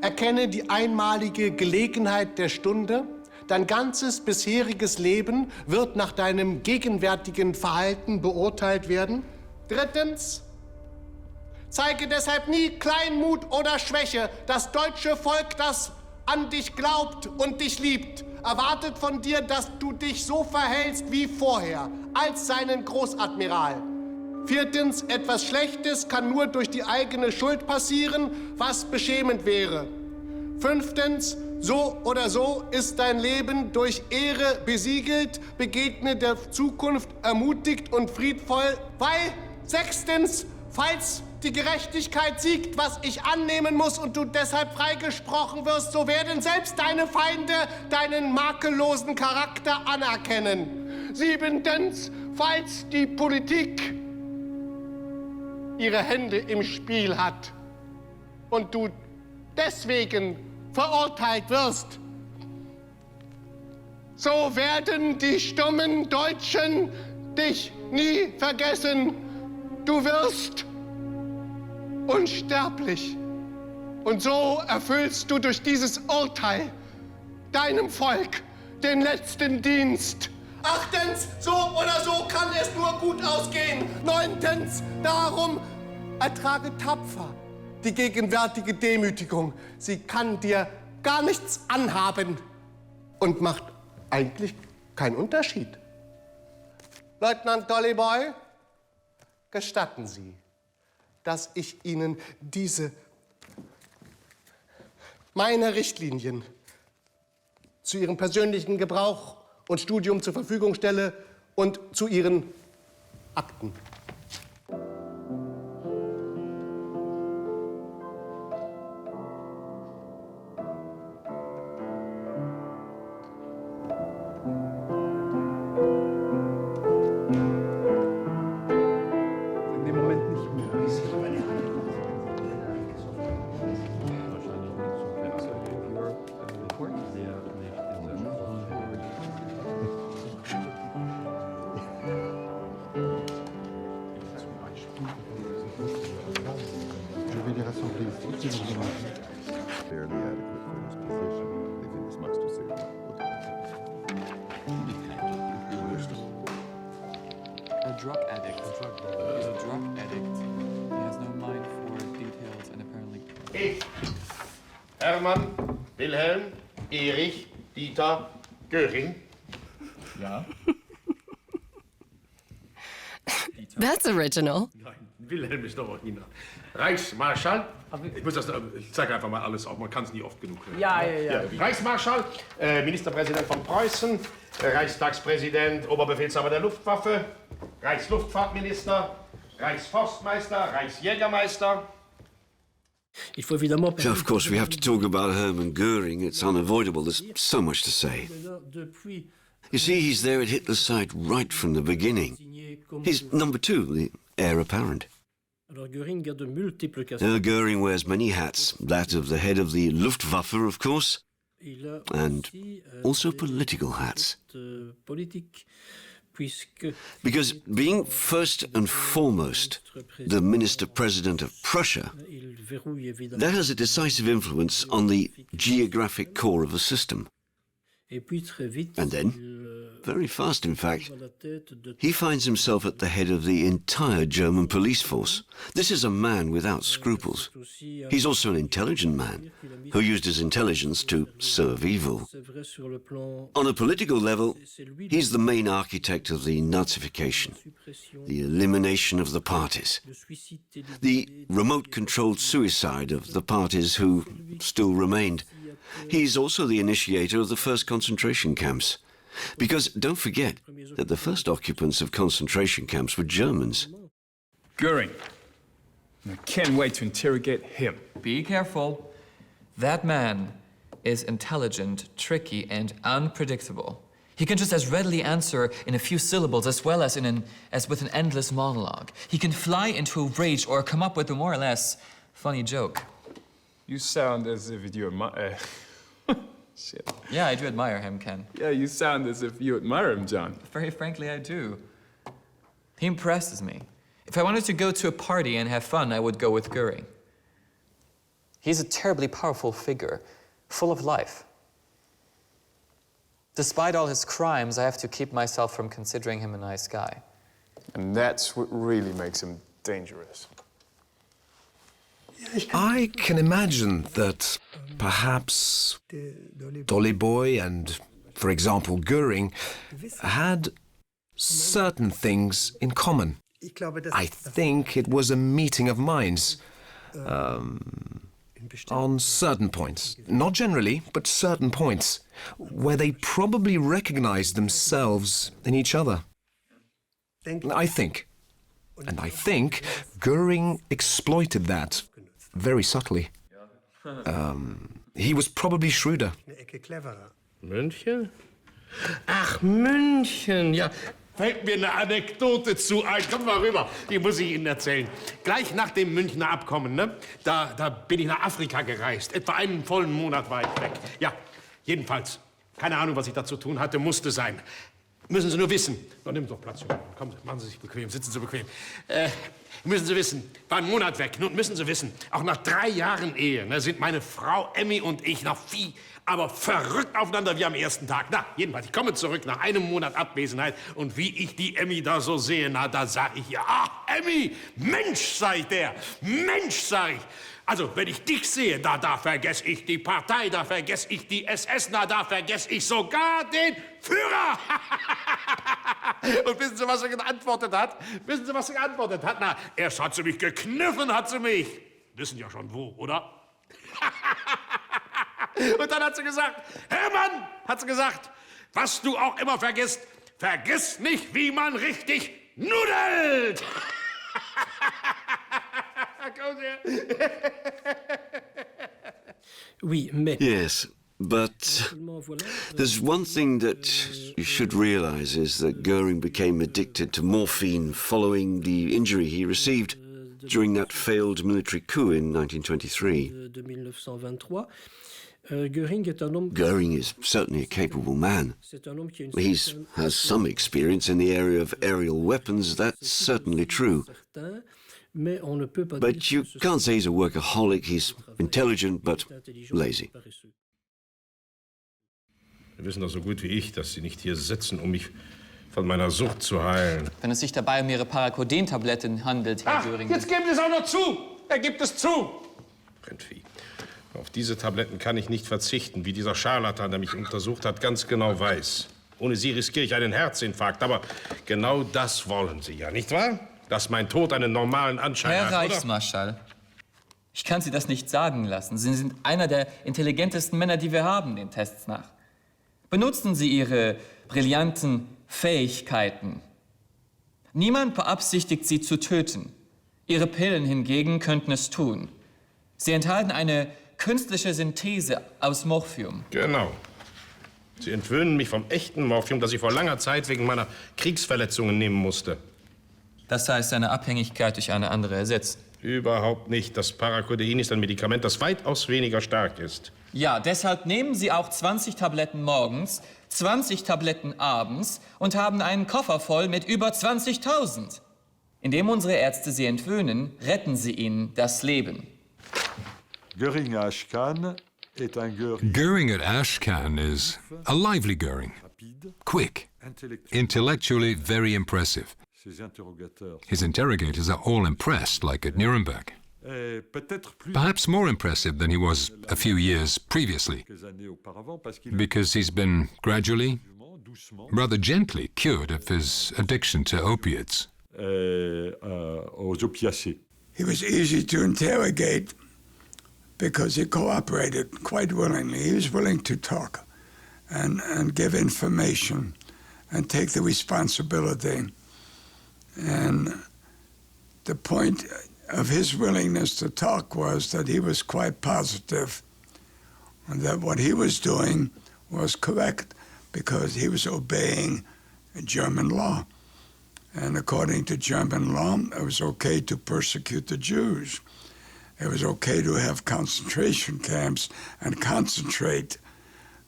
erkenne die einmalige Gelegenheit der Stunde. Dein ganzes bisheriges Leben wird nach deinem gegenwärtigen Verhalten beurteilt werden. Drittens, zeige deshalb nie Kleinmut oder Schwäche. Das deutsche Volk, das an dich glaubt und dich liebt, erwartet von dir, dass du dich so verhältst wie vorher, als seinen Großadmiral. Viertens, etwas Schlechtes kann nur durch die eigene Schuld passieren, was beschämend wäre. Fünftens, so oder so ist dein Leben durch Ehre besiegelt, begegne der Zukunft ermutigt und friedvoll, weil sechstens, falls die Gerechtigkeit siegt, was ich annehmen muss und du deshalb freigesprochen wirst, so werden selbst deine Feinde deinen makellosen Charakter anerkennen. Siebentens, falls die Politik ihre Hände im Spiel hat und du deswegen verurteilt wirst, so werden die stummen Deutschen dich nie vergessen. Du wirst unsterblich. Und so erfüllst du durch dieses Urteil deinem Volk den letzten Dienst. Achtens, so oder so kann es nur gut ausgehen. Neuntens, darum ertrage tapfer die gegenwärtige Demütigung. Sie kann dir gar nichts anhaben und macht eigentlich keinen Unterschied. Leutnant Dollyboy, gestatten Sie, dass ich Ihnen meine Richtlinien zu Ihrem persönlichen Gebrauch und Studium zur Verfügung stelle und zu Ihren Akten. Ich, Hermann, Wilhelm, Erich, Dieter, Göring. Ja. That's original. Nein, Wilhelm ist doch original. Reichsmarschall. Ich zeige einfach mal alles auf, man kann es nie oft genug hören. Ja. Reichsmarschall, Ministerpräsident von Preußen, Reichstagspräsident, Oberbefehlshaber der Luftwaffe, Reichsluftfahrtminister, Reichsforstmeister, Reichsjägermeister. Of course, we have to talk about Hermann Göring. It's unavoidable. There's so much to say. You see, he's there at Hitler's side right from the beginning. He's number two, the heir apparent. Göring wears many hats. That of the head of the Luftwaffe, of course, and also political hats. Because being first and foremost the Minister-President of Prussia, that has a decisive influence on the geographic core of the system. And then, very fast in fact, he finds himself at the head of the entire German police force. This is a man without scruples. He's also an intelligent man who used his intelligence to serve evil. On a political level, he's the main architect of the Nazification, the elimination of the parties, the remote-controlled suicide of the parties who still remained. He's also the initiator of the first concentration camps, Because don't forget that the first occupants of concentration camps were Germans. Göring. I can't wait to interrogate him. Be careful. That man is intelligent, tricky, and unpredictable. He can just as readily answer in a few syllables as well as with an endless monologue. He can fly into a rage or come up with a more or less funny joke. You sound as if you admire... Shit. Yeah, I do admire him, Ken. Yeah, you sound as if you admire him, John. Very frankly, I do. He impresses me. If I wanted to go to a party and have fun, I would go with Göring. He's a terribly powerful figure, full of life. Despite all his crimes, I have to keep myself from considering him a nice guy. And that's what really makes him dangerous. I can imagine that perhaps Dolly Boy and, for example, Göring had certain things in common. I think it was a meeting of minds on certain points, not generally, but certain points, where they probably recognized themselves in each other. I think. And I think Göring exploited that very subtly. He was probably shrewder. München? Ach, München, ja. Fällt mir eine Anekdote zu ein. Kommt mal rüber, die muss ich Ihnen erzählen. Gleich nach dem Münchner Abkommen, ne, da bin ich nach Afrika gereist. Etwa einen vollen Monat war ich weg. Ja, jedenfalls. Keine Ahnung, was ich da zu tun hatte, musste sein. Müssen Sie nur wissen. Na, nehmen Sie doch Platz, Junge. Kommen Sie, machen Sie sich bequem, sitzen Sie bequem. Müssen Sie wissen, war einen Monat weg. Nun müssen Sie wissen, auch nach 3 Jahren Ehe, ne, sind meine Frau Emmy und ich noch aber verrückt aufeinander wie am ersten Tag. Na, jedenfalls, ich komme zurück nach einem Monat Abwesenheit und wie ich die Emmy da so sehe, na, da sag ich ihr, Emmy, Mensch, sag ich der, Mensch, sag ich. Also, wenn ich dich sehe, da vergesse ich die Partei, da vergesse ich die SS, da vergesse ich sogar den Führer. Und wissen Sie, was er geantwortet hat? Wissen Sie, was er geantwortet hat? Na, erst hat sie mich gekniffen, hat sie mich. Wissen ja schon wo, oder? Und dann hat sie gesagt, Hermann, hat sie gesagt, was du auch immer vergisst, vergiss nicht, wie man richtig nudelt. Yes, but there's one thing that you should realize is that Göring became addicted to morphine following the injury he received during that failed military coup in 1923. Göring is certainly a capable man. He has some experience in the area of aerial weapons, that's certainly true. But you can't say he's a workaholic. He's intelligent, but lazy. Sie wissen doch so gut wie ich, dass Sie nicht hier sitzen, um mich von meiner Sucht zu heilen. Wenn es sich dabei um Ihre Paracoden-Tabletten handelt, Herr Göring... Jetzt geben Sie es auch noch zu! Er gibt es zu! Rentvieh. Auf diese Tabletten kann ich nicht verzichten, wie dieser Scharlatan, der mich untersucht hat, ganz genau weiß. Ohne sie riskiere ich einen Herzinfarkt. Aber genau das wollen Sie ja, nicht wahr? Dass mein Tod einen normalen Anschein hat, Herr Reichsmarschall, ich kann Sie das nicht sagen lassen. Sie sind einer der intelligentesten Männer, die wir haben, den Tests nach. Benutzen Sie Ihre brillanten Fähigkeiten. Niemand beabsichtigt, Sie zu töten. Ihre Pillen hingegen könnten es tun. Sie enthalten eine künstliche Synthese aus Morphium. Genau. Sie entwöhnen mich vom echten Morphium, das ich vor langer Zeit wegen meiner Kriegsverletzungen nehmen musste. Das heißt, eine Abhängigkeit durch eine andere ersetzen? Überhaupt nicht. Das Paracodein ist ein Medikament, das weitaus weniger stark ist. Ja, deshalb nehmen Sie auch 20 Tabletten morgens, 20 Tabletten abends und haben einen Koffer voll mit über 20.000. Indem unsere Ärzte Sie entwöhnen, retten Sie ihnen das Leben. Göring à Ashcan est un Göring. Göring at Ashcan is a lively Göring. Quick, intellectually very impressive. His interrogators are all impressed, like at Nuremberg. Perhaps more impressive than he was a few years previously, because he's been gradually, rather gently cured of his addiction to opiates. He was easy to interrogate because he cooperated quite willingly. He was willing to talk. and give information and take the responsibility. And the point of his willingness to talk was that he was quite positive and that what he was doing was correct because he was obeying German law. And according to German law, it was okay to persecute the Jews. It was okay to have concentration camps and concentrate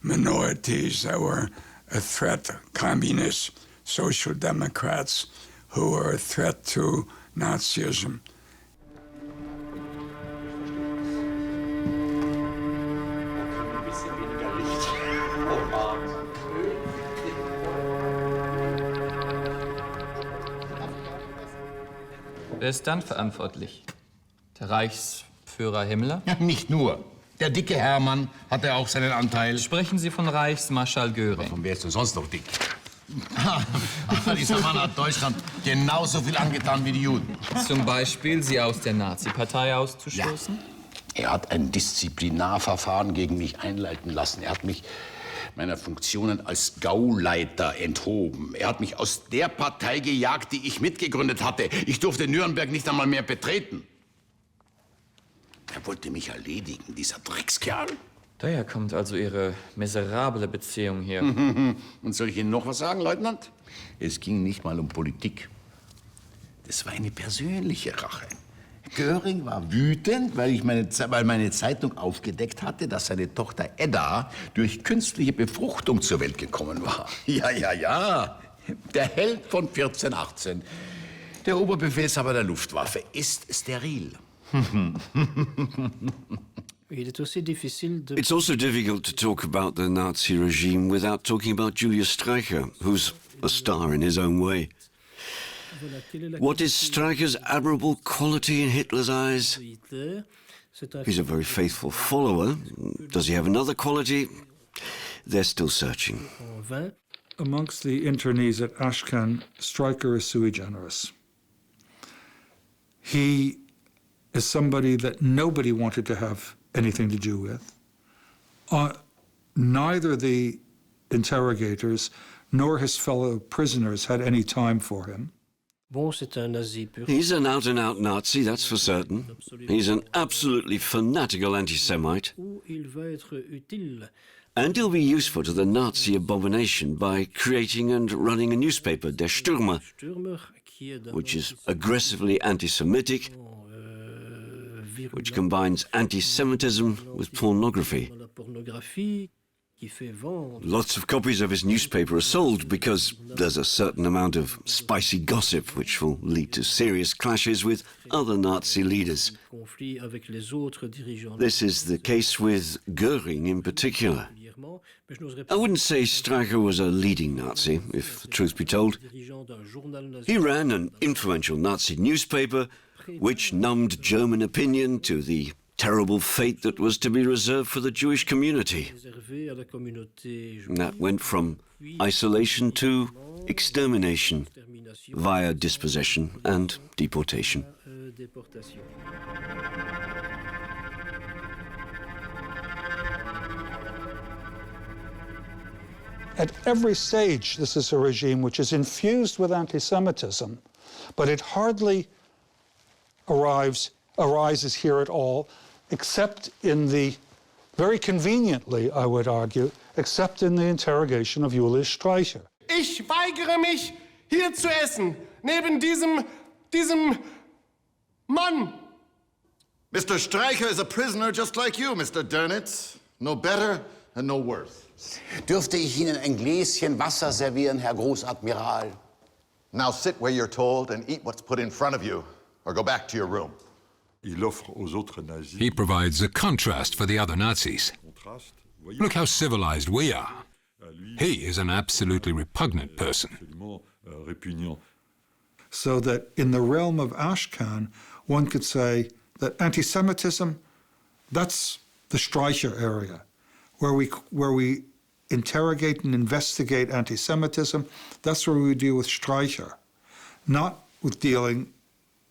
minorities that were a threat, communists, social democrats, who were a threat to Nazism. Wer ist dann verantwortlich? Der Reichsführer Himmler? Ja, nicht nur. Der dicke Hermann hatte auch seinen Anteil. Sprechen Sie von Reichsmarschall Göring. Von wer ist denn sonst noch dick? Dieser Mann hat Deutschland genauso viel angetan wie die Juden. Zum Beispiel, Sie aus der Nazi-Partei auszustoßen? Ja. Er hat ein Disziplinarverfahren gegen mich einleiten lassen. Er hat mich meiner Funktionen als Gauleiter enthoben. Er hat mich aus der Partei gejagt, die ich mitgegründet hatte. Ich durfte Nürnberg nicht einmal mehr betreten. Er wollte mich erledigen, dieser Dreckskerl. Daher kommt also Ihre miserable Beziehung hier. Und soll ich Ihnen noch was sagen, Leutnant? Es ging nicht mal um Politik. Das war eine persönliche Rache. Göring war wütend, weil meine Zeitung aufgedeckt hatte, dass seine Tochter Edda durch künstliche Befruchtung zur Welt gekommen war. Ja. Der Held von 1418. Der Oberbefehlshaber der Luftwaffe ist steril. It's also difficult to talk about the Nazi regime without talking about Julius Streicher, who's a star in his own way. What is Streicher's admirable quality in Hitler's eyes? He's a very faithful follower. Does he have another quality? They're still searching. Amongst the internees at Ashcan, Streicher is sui generis. He is somebody that nobody wanted to have anything to do with. Neither the interrogators nor his fellow prisoners had any time for him. He's an out-and-out Nazi, that's for certain. He's an absolutely fanatical anti-Semite. And he'll be useful to the Nazi abomination by creating and running a newspaper, Der Stürmer, which is aggressively anti-Semitic, which combines anti-Semitism with pornography. Lots of copies of his newspaper are sold because there's a certain amount of spicy gossip which will lead to serious clashes with other Nazi leaders. This is the case with Göring in particular. I wouldn't say Streicher was a leading Nazi, if the truth be told. He ran an influential Nazi newspaper which numbed German opinion to the terrible fate that was to be reserved for the Jewish community. And that went from isolation to extermination via dispossession and deportation. At every stage, this is a regime which is infused with anti-Semitism, but it hardly arises here at all, except in the, very conveniently, I would argue, except in the interrogation of Julius Streicher. Ich weigere mich, hier zu essen, neben diesem Mann. Mr. Streicher is a prisoner just like you, Mr. Doenitz. No better and no worse. Dürfte ich Ihnen ein Gläschen Wasser servieren, Herr Großadmiral? Now sit where you're told and eat what's put in front of you, or go back to your room. He provides a contrast for the other Nazis. Look how civilized we are. He is an absolutely repugnant person. So that in the realm of Ashcan, one could say that anti-Semitism, that's the Streicher area, where we interrogate and investigate anti-Semitism. That's where we deal with Streicher, not with dealing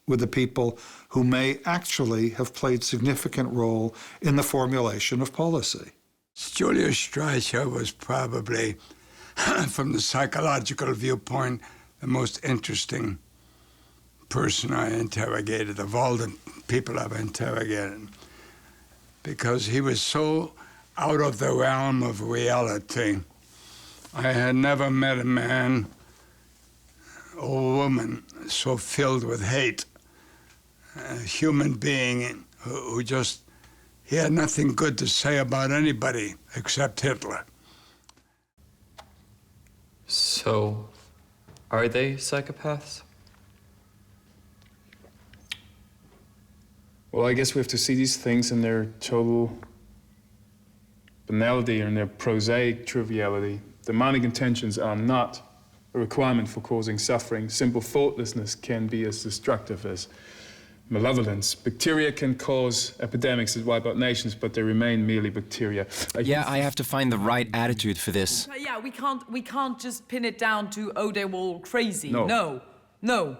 with the people who may actually have played significant role in the formulation of policy. Julius Streicher was probably, from the psychological viewpoint, the most interesting person I interrogated of all the people I've interrogated, because he was so out of the realm of reality. I had never met a man or woman so filled with hate, a human being who just, he had nothing good to say about anybody except Hitler. So, are they psychopaths? Well, I guess we have to see these things in their total banality and their prosaic triviality. Demonic intentions are not a requirement for causing suffering. Simple thoughtlessness can be as destructive as malevolence. Bacteria can cause epidemics that wipe out nations, but they remain merely bacteria. I have to find the right attitude for this. Yeah, we can't just pin it down to, oh, they were all crazy. No. No.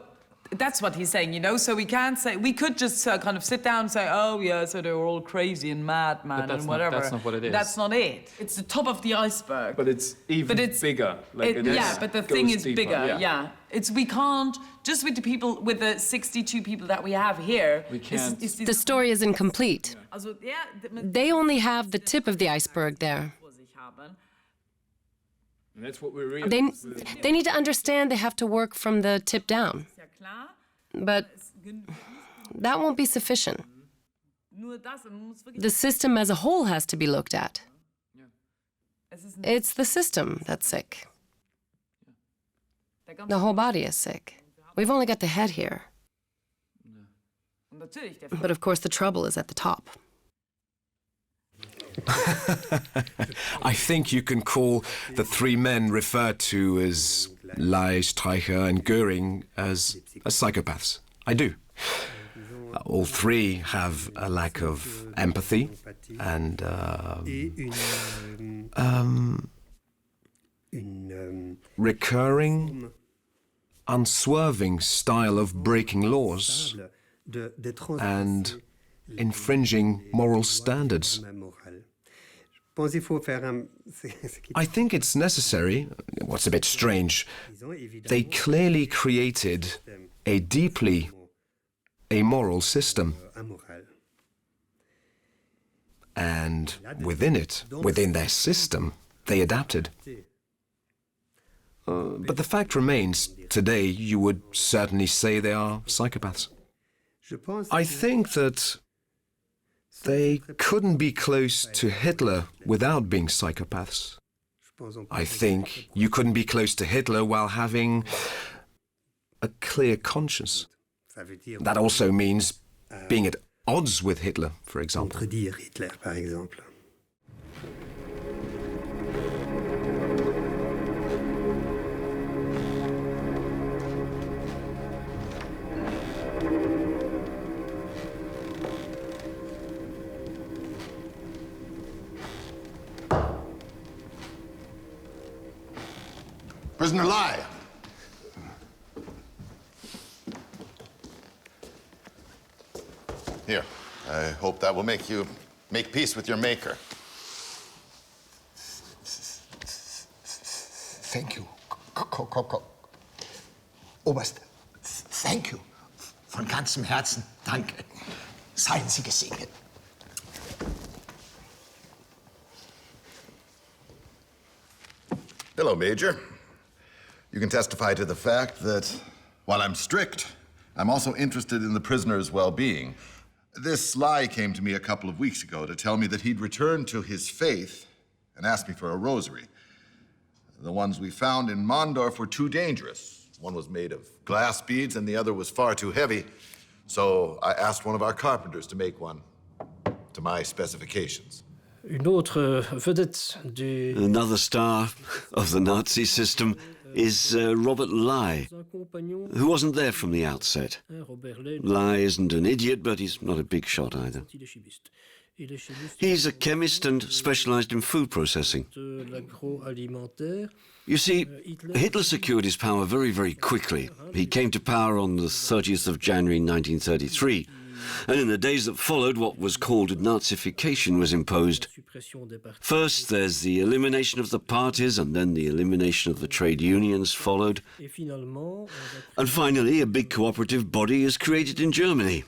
That's what he's saying, you know? So we can't say, we could just kind of sit down and say, oh, yeah, so they were all crazy and madman and whatever. That's not what it is. That's not it. It's the top of the iceberg. But it's even bigger. But the thing is deeper, bigger, yeah. We can't, just with the people, with the 62 people that we have here. We can't. The story is incomplete. They only have the tip of the iceberg there. And that's what we're really... They need to understand they have to work from the tip down. But that won't be sufficient. The system as a whole has to be looked at. It's the system that's sick. The whole body is sick. We've only got the head here. But of course the trouble is at the top. I think you can call the three men referred to as Lai, Streicher and Göring as psychopaths. I do. All three have a lack of empathy and recurring, unswerving style of breaking laws and infringing moral standards. I think it's necessary, what's a bit strange, they clearly created a deeply amoral system. And within it, within their system, they adapted. But the fact remains, today you would certainly say they are psychopaths. I think that they couldn't be close to Hitler without being psychopaths. I think you couldn't be close to Hitler while having a clear conscience. That also means being at odds with Hitler, for example. Prisoner Lai. Here, I hope that will make you make peace with your maker. Thank you. Oberst, thank you. Von ganzem Herzen, danke. Seien Sie gesegnet. Hello, Major. You can testify to the fact that while I'm strict, I'm also interested in the prisoner's well-being. This Lai came to me a couple of weeks ago to tell me that he'd returned to his faith and asked me for a rosary. The ones we found in Mondorf were too dangerous. One was made of glass beads and the other was far too heavy. So I asked one of our carpenters to make one to my specifications. Another star of the Nazi system is Robert Lai, who wasn't there from the outset. Lai isn't an idiot, but he's not a big shot either. He's a chemist and specialized in food processing. You see, Hitler secured his power very, very quickly. He came to power on the 30th of January 1933. And in the days that followed, what was called Nazification was imposed. First, there's the elimination of the parties, and then the elimination of the trade unions followed. And finally, a big cooperative body is created in Germany.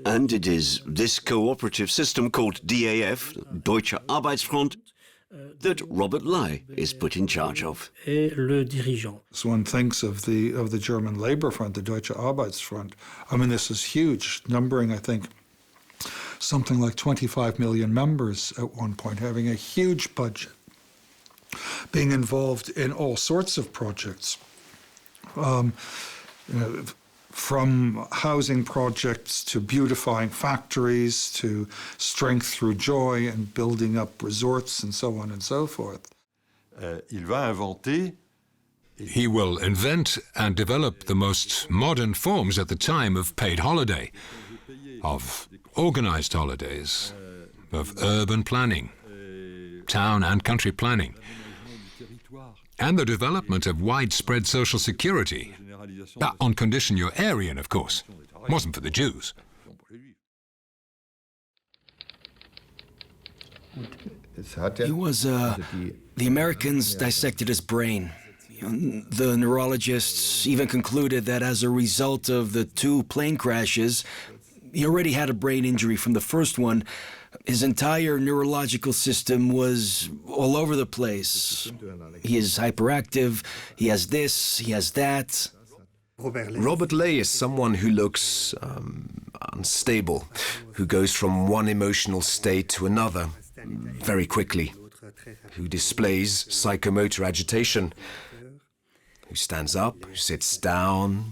And it is this cooperative system called DAF, Deutsche Arbeitsfront, that Robert Ley is put in charge of. So one thinks of the German Labour Front, the Deutsche Arbeitsfront. I mean, this is huge, numbering, I think, something like 25 million members at one point, having a huge budget, being involved in all sorts of projects. From housing projects to beautifying factories to strength through joy and building up resorts and so on and so forth. He will invent and develop the most modern forms at the time of paid holiday, of organized holidays, of urban planning, town and country planning, and the development of widespread social security, on condition you're Aryan, of course. Wasn't for the Jews. He was, the Americans dissected his brain. The neurologists even concluded that as a result of the 2 plane crashes, he already had a brain injury from the first one. His entire neurological system was all over the place. He is hyperactive, he has this, he has that. Robert Ley is someone who looks unstable, who goes from one emotional state to another very quickly, who displays psychomotor agitation, who stands up, who sits down,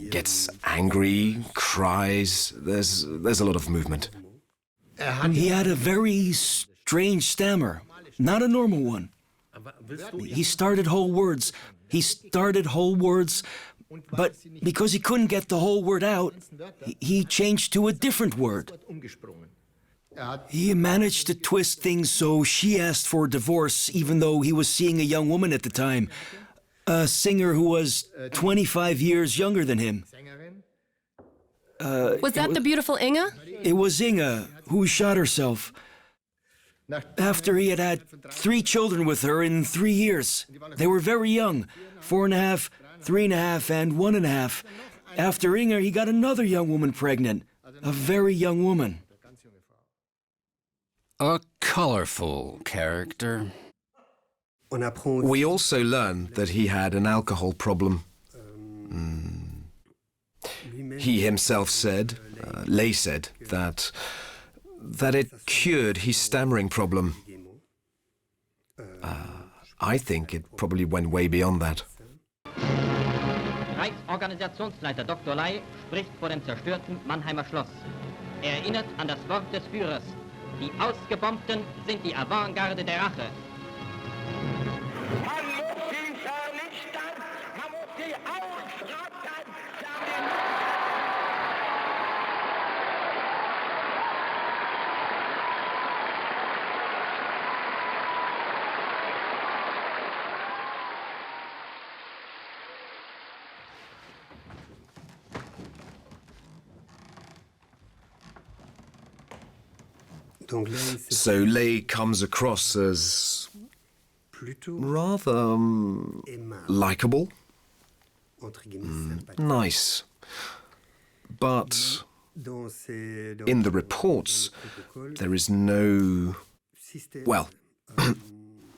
gets angry, cries. There's a lot of movement. He had a very strange stammer, not a normal one. He started whole words. But because he couldn't get the whole word out, he changed to a different word. He managed to twist things so she asked for a divorce even though he was seeing a young woman at the time, a singer who was 25 years younger than him. Was that the beautiful Inga? It was Inga, who shot herself. After he had had 3 children with her in 3 years. They were very young, 4.5, 3.5, and 1.5. After Inga, he got another young woman pregnant, a very young woman. A colorful character. We also learn that he had an alcohol problem. He himself said, Ley said, that it cured his stammering problem. I think it probably went way beyond that. Reichsorganisationsleiter Dr. Ley spricht vor dem zerstörten Mannheimer Schloss. Er erinnert an das Wort des Führers. Die Ausgebombten sind die Avantgarde der Rache. Man muss sie vernichten, man muss sie ausrotten. So Ley comes across as rather likable, nice. But in the reports, there is no... Well,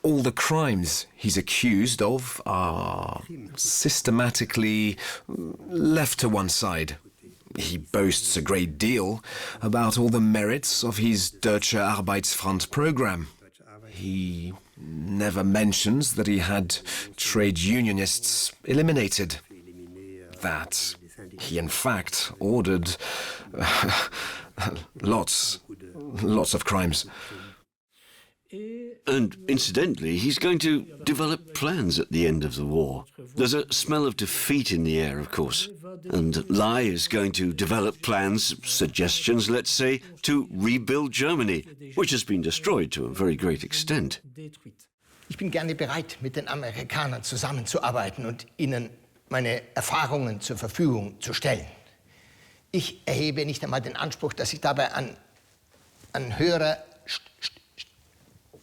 all the crimes he's accused of are systematically left to one side. He boasts a great deal about all the merits of his Deutsche Arbeitsfront program. He never mentions that he had trade unionists eliminated, that he in fact ordered lots of crimes. And incidentally, he's going to develop plans at the end of the war. There's a smell of defeat in the air, of course. And Ley is going to develop plans, suggestions, let's say, to rebuild Germany, which has been destroyed to a very great extent. Ich bin gerne bereit, mit den Amerikanern zusammenzuarbeiten und ihnen meine Erfahrungen zur Verfügung zu stellen. Ich erhebe nicht einmal den Anspruch, dass ich dabei an höherer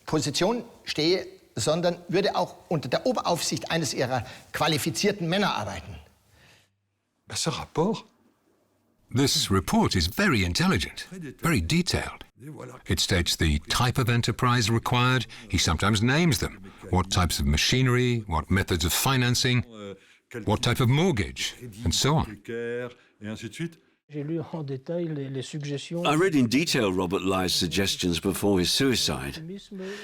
Position stehe, sondern würde auch unter der Oberaufsicht eines ihrer qualifizierten Männer arbeiten. Ce rapport? This report is very intelligent, very detailed. It states the type of enterprise required. He sometimes names them. What types of machinery, what methods of financing, what type of mortgage, and so on. I read in detail Robert Lie's suggestions before his suicide.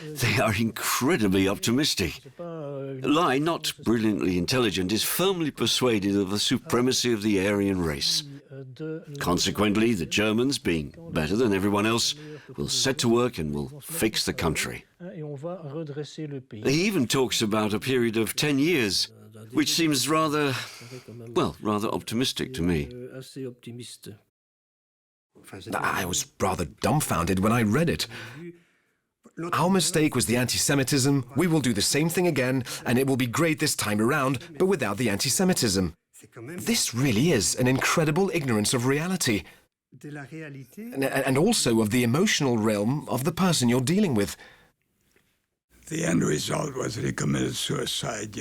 They are incredibly optimistic. Lie, not brilliantly intelligent, is firmly persuaded of the supremacy of the Aryan race. Consequently, the Germans, being better than everyone else, will set to work and will fix the country. He even talks about a period of 10 years, which seems rather optimistic to me. I was rather dumbfounded when I read it. Our mistake was the anti-Semitism. We will do the same thing again, and it will be great this time around, but without the anti-Semitism. This really is an incredible ignorance of reality. And also of the emotional realm of the person you're dealing with. The end result was that he committed suicide,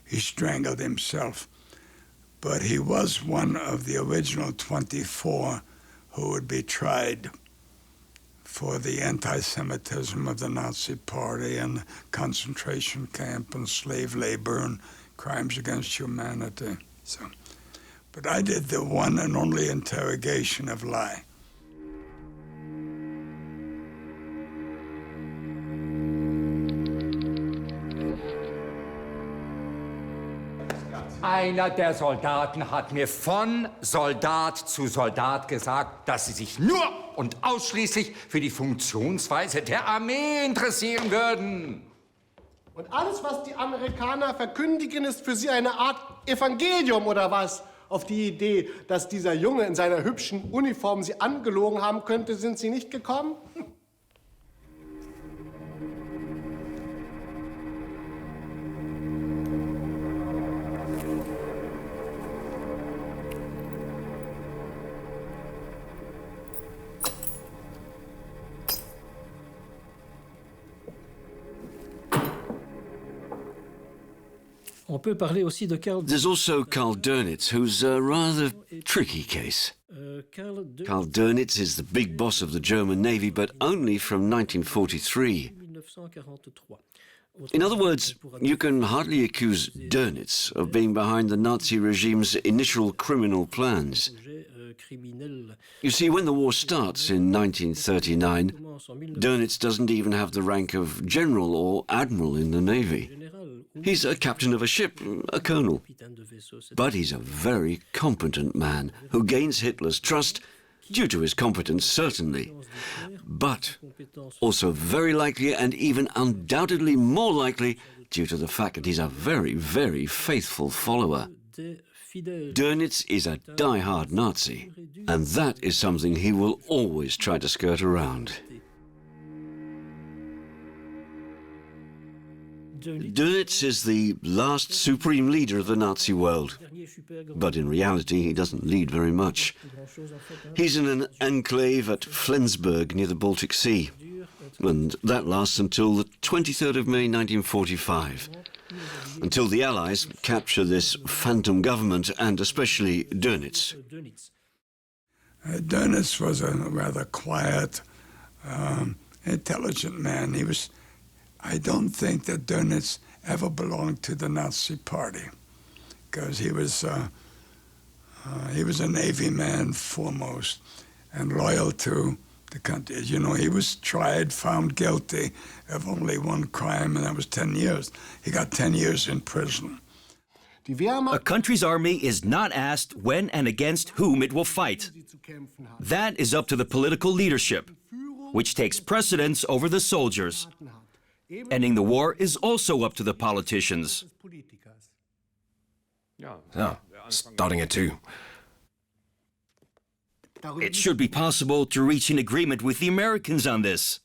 He strangled himself. But he was one of the original 24 who would be tried for the anti-Semitism of the Nazi Party and the concentration camp and slave labor and crimes against humanity. But I did the one and only interrogation of Lie. Einer der Soldaten hat mir von Soldat zu Soldat gesagt, dass sie sich nur und ausschließlich für die Funktionsweise der Armee interessieren würden. Und alles, was die Amerikaner verkündigen, ist für sie eine Art Evangelium, oder was? Auf die Idee, dass dieser Junge in seiner hübschen Uniform sie angelogen haben könnte, sind sie nicht gekommen? There's also Karl Dönitz, who's a rather tricky case. Karl Dönitz is the big boss of the German Navy, but only from 1943. In other words, you can hardly accuse Doenitz of being behind the Nazi regime's initial criminal plans. You see, when the war starts in 1939, Doenitz doesn't even have the rank of general or admiral in the Navy. He's a captain of a ship, a colonel. But he's a very competent man who gains Hitler's trust due to his competence, certainly, but also very likely and even undoubtedly more likely due to the fact that he's a very, very faithful follower. Doenitz is a die-hard Nazi, and that is something he will always try to skirt around. Doenitz is the last supreme leader of the Nazi world, but in reality he doesn't lead very much. He's in an enclave at Flensburg near the Baltic Sea, and that lasts until the 23rd of May 1945, until the Allies capture this phantom government, and especially Doenitz. Doenitz was a rather quiet, intelligent man. I don't think that Doenitz ever belonged to the Nazi Party, because he was a Navy man foremost and loyal to the country. As you know, he was tried, found guilty of only one crime, and that was 10 years. He got 10 years in prison. A country's army is not asked when and against whom it will fight. That is up to the political leadership, which takes precedence over the soldiers. Ending the war is also up to the politicians. Oh, starting at 2. It should be possible to reach an agreement with the Americans on this.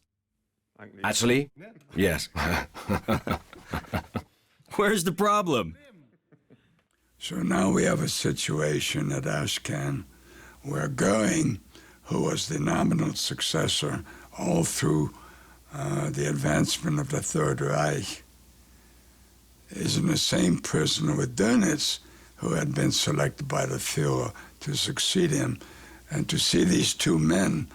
Actually, yes. Where's the problem? So now we have a situation at Ashcan where Göring, who was the nominal successor all through the advancement of the Third Reich, is in the same prison with Doenitz, who had been selected by the Führer to succeed him. And to see these two men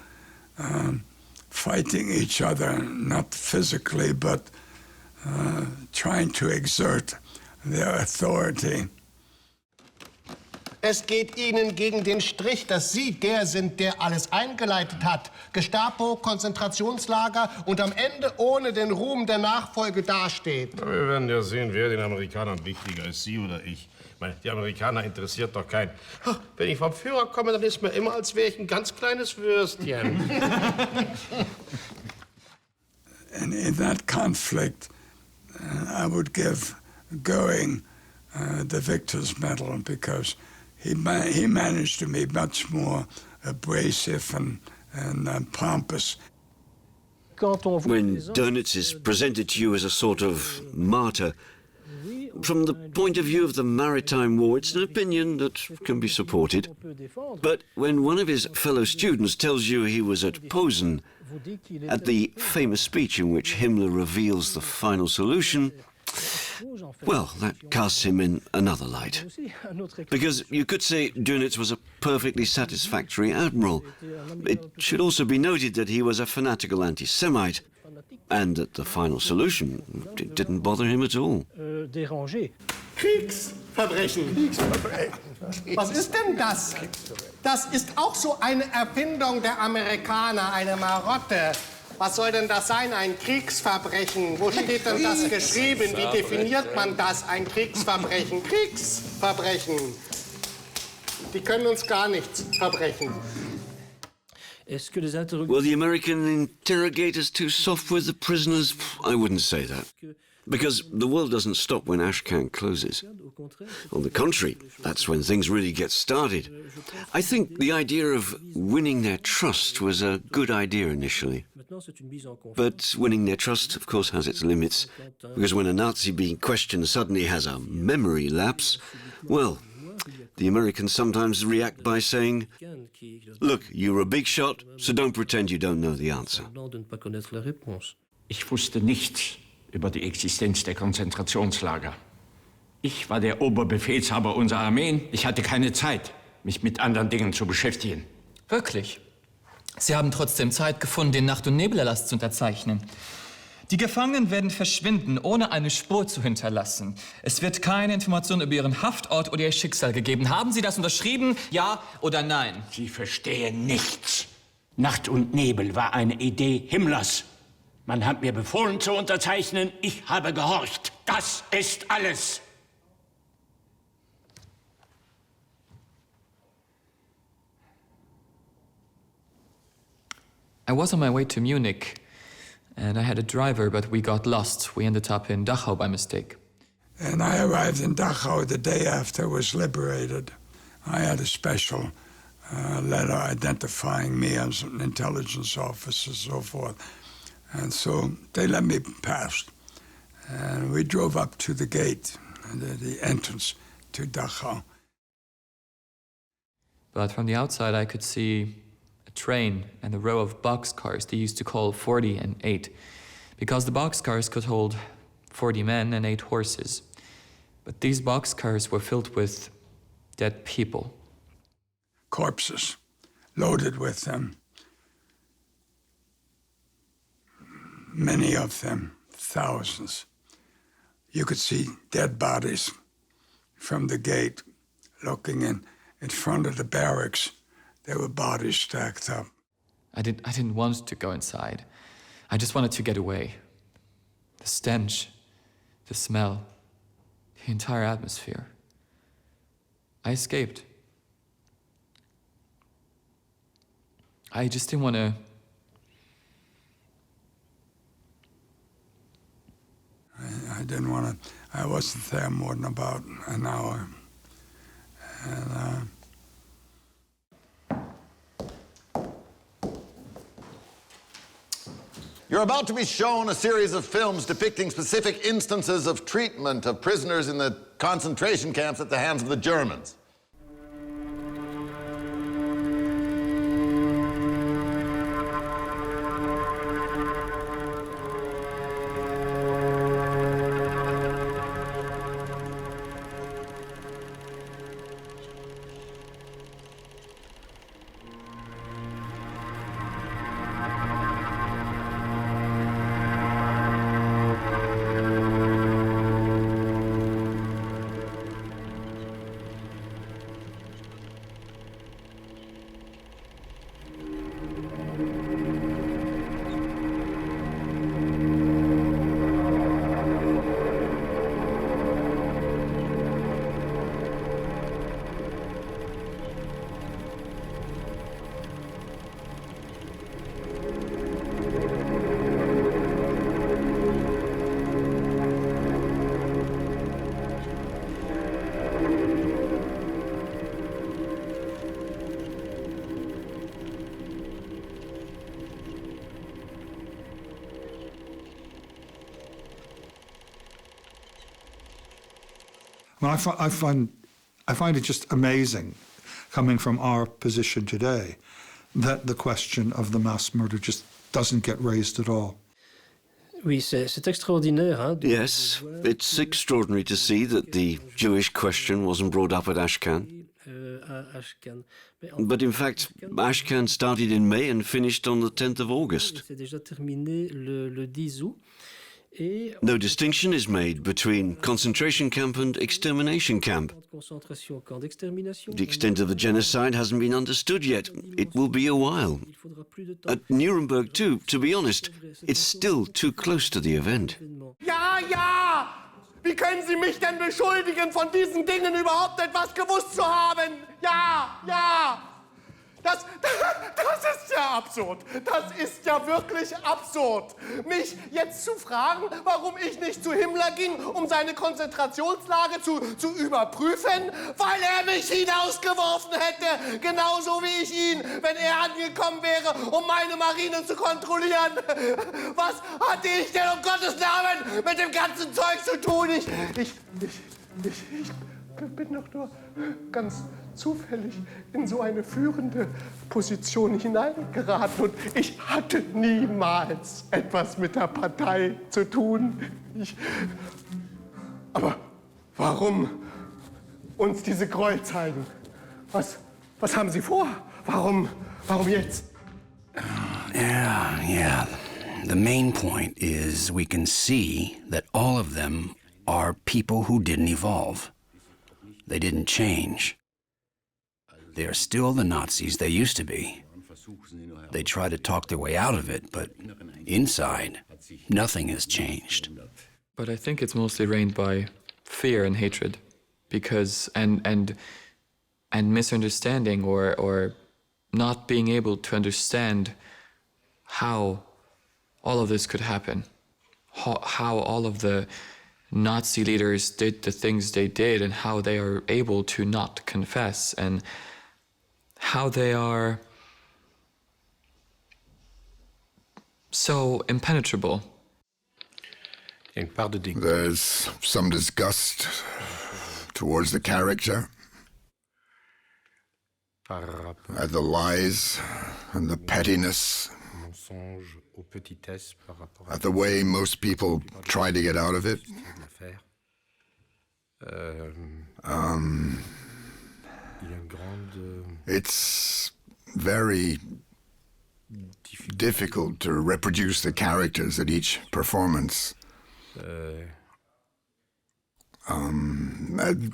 fighting each other, not physically, but trying to exert their authority. Es geht Ihnen gegen den Strich, dass Sie der sind, der alles eingeleitet hat. Gestapo, Konzentrationslager und am Ende ohne den Ruhm der Nachfolge dasteht. Na, wir werden ja sehen, wer den Amerikanern wichtiger ist, Sie oder ich. Ich meine, die Amerikaner interessiert doch keinen. Ach, wenn ich vom Führer komme, dann ist mir immer, als wäre ich ein ganz kleines Würstchen. And in that conflict, I would give Göring the victor's medal because he managed to be much more abrasive and pompous. When Doenitz is presented to you as a sort of martyr, from the point of view of the maritime war, it's an opinion that can be supported. But when one of his fellow students tells you he was at Posen, at the famous speech in which Himmler reveals the final solution, well, that casts him in another light. Because you could say Doenitz was a perfectly satisfactory admiral. It should also be noted that he was a fanatical anti-Semite, and that the final solution didn't bother him at all. Kriegsverbrechen. Was ist denn das? Das ist auch so eine Erfindung der Amerikaner, eine Marotte. Was soll denn das sein, ein Kriegsverbrechen? Wo steht denn das geschrieben? Wie definiert man das, ein Kriegsverbrechen? Kriegsverbrechen. Die können uns gar nichts verbrechen. Were the American interrogators too soft with the prisoners? I wouldn't say that. Because the world doesn't stop when Ashcan closes. On the contrary, that's when things really get started. I think the idea of winning their trust was a good idea initially. But winning their trust, of course, has its limits. Because when a Nazi being questioned suddenly has a memory lapse, well, the Americans sometimes react by saying, "Look, you're a big shot, so don't pretend you don't know the answer." Ich wusste nichts über die Existenz der Konzentrationslager. Ich war der Oberbefehlshaber unserer Armeen. Ich hatte keine Zeit, mich mit anderen Dingen zu beschäftigen. Wirklich? Sie haben trotzdem Zeit gefunden, den Nacht- und Nebelerlass zu unterzeichnen. Die Gefangenen werden verschwinden, ohne eine Spur zu hinterlassen. Es wird keine Information über ihren Haftort oder ihr Schicksal gegeben. Haben Sie das unterschrieben, ja oder nein? Sie verstehen nichts. Nacht und Nebel war eine Idee Himmlers. Man hat mir befohlen zu unterzeichnen, ich habe gehorcht. Das ist alles. I was on my way to Munich, and I had a driver, but we got lost. We ended up in Dachau by mistake. And I arrived in Dachau the day after it was liberated. I had a special letter identifying me as an intelligence officer and so forth. And so they let me pass. And we drove up to the gate, the entrance to Dachau. But from the outside, I could see a train and a row of boxcars they used to call 40 and 8, because the boxcars could hold 40 men and 8 horses. But these boxcars were filled with dead people. Corpses, loaded with them. Many of them, thousands. You could see dead bodies from the gate looking in front of the barracks. There were bodies stacked up. I didn't want to go inside. I just wanted to get away. The stench, the smell, the entire atmosphere. I escaped. I just didn't want to. I didn't want to. I wasn't there more than about an hour. And, You're about to be shown a series of films depicting specific instances of treatment of prisoners in the concentration camps at the hands of the Germans. Well, I find it just amazing, coming from our position today, that the question of the mass murder just doesn't get raised at all. Yes, it's extraordinary to see that the Jewish question wasn't brought up at Ashcan. But in fact, Ashcan started in May and finished on the 10th of August. No distinction is made between concentration camp and extermination camp. The extent of the genocide hasn't been understood yet. It will be a while. At Nuremberg, too, to be honest, it's still too close to the event. Ja, ja! Wie können Sie mich denn beschuldigen, von diesen Dingen überhaupt etwas gewusst zu haben? Ja, ja! Das ist ja absurd. Das ist ja wirklich absurd. Mich jetzt zu fragen, warum ich nicht zu Himmler ging, um seine Konzentrationslager zu überprüfen, weil er mich hinausgeworfen hätte. Genauso wie ich ihn, wenn er angekommen wäre, um meine Marine zu kontrollieren. Was hatte ich denn um Gottes Namen mit dem ganzen Zeug zu tun? Ich bin doch nur ganz zufällig in so eine führende Position hineingeraten und ich hatte niemals etwas mit der Partei zu tun. Aber warum uns diese Gräuel zeigen? Was haben Sie vor? Warum jetzt? Yeah. The main point is we can see that all of them are people who didn't evolve. They didn't change. They are still the Nazis they used to be. They try to talk their way out of it, but inside, nothing has changed. But I think it's mostly reigned by fear and hatred, because and misunderstanding or not being able to understand how all of this could happen, how all of the Nazi leaders did the things they did, and how they are able to not confess, and how they are so impenetrable. There's some disgust towards the character, at the lies and the pettiness, at the way most people try to get out of it. It's very difficult to reproduce the characters at each performance.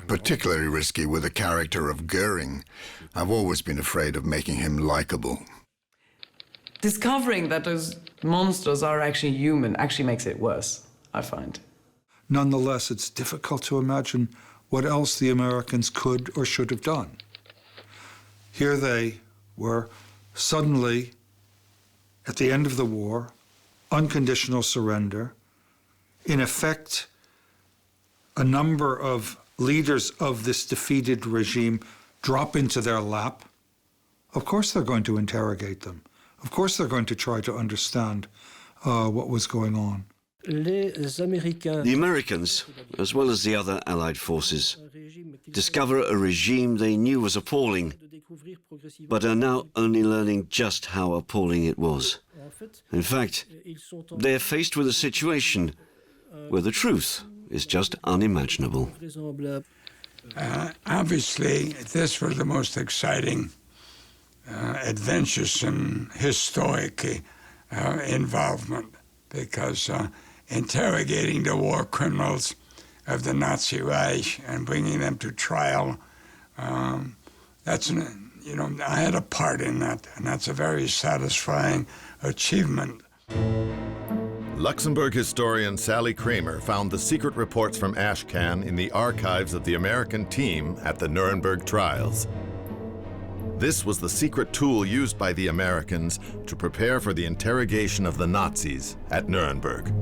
Particularly risky with the character of Göring. I've always been afraid of making him likable. Discovering that those monsters are actually human actually makes it worse, I find. Nonetheless, it's difficult to imagine what else the Americans could or should have done. Here they were, suddenly, at the end of the war, unconditional surrender. In effect, a number of leaders of this defeated regime drop into their lap. Of course they're going to interrogate them. Of course they're going to try to understand what was going on. The Americans, as well as the other Allied forces, discover a regime they knew was appalling, but are now only learning just how appalling it was. In fact, they're faced with a situation where the truth is just unimaginable. Obviously, this was the most exciting, adventuresome, historic involvement, because interrogating the war criminals of the Nazi Reich and bringing them to trial, I had a part in that, and that's a very satisfying achievement. Luxembourg historian Sally Kramer found the secret reports from Ashcan in the archives of the American team at the Nuremberg trials. This was the secret tool used by the Americans to prepare for the interrogation of the Nazis at Nuremberg.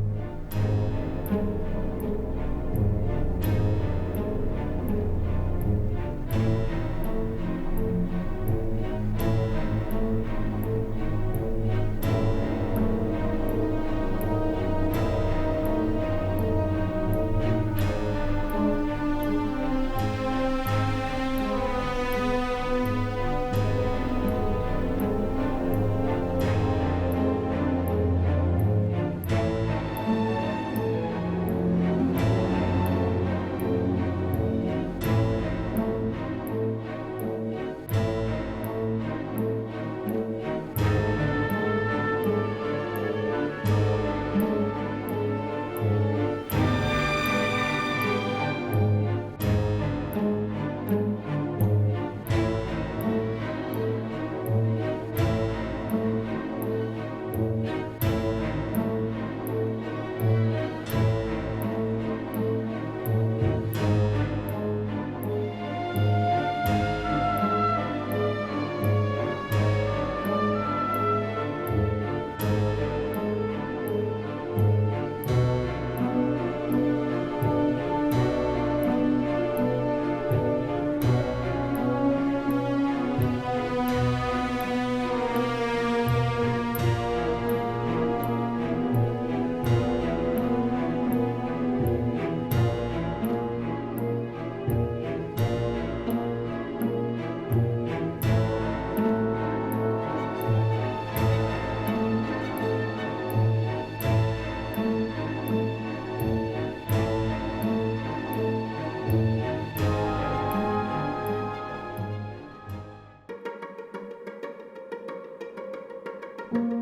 you.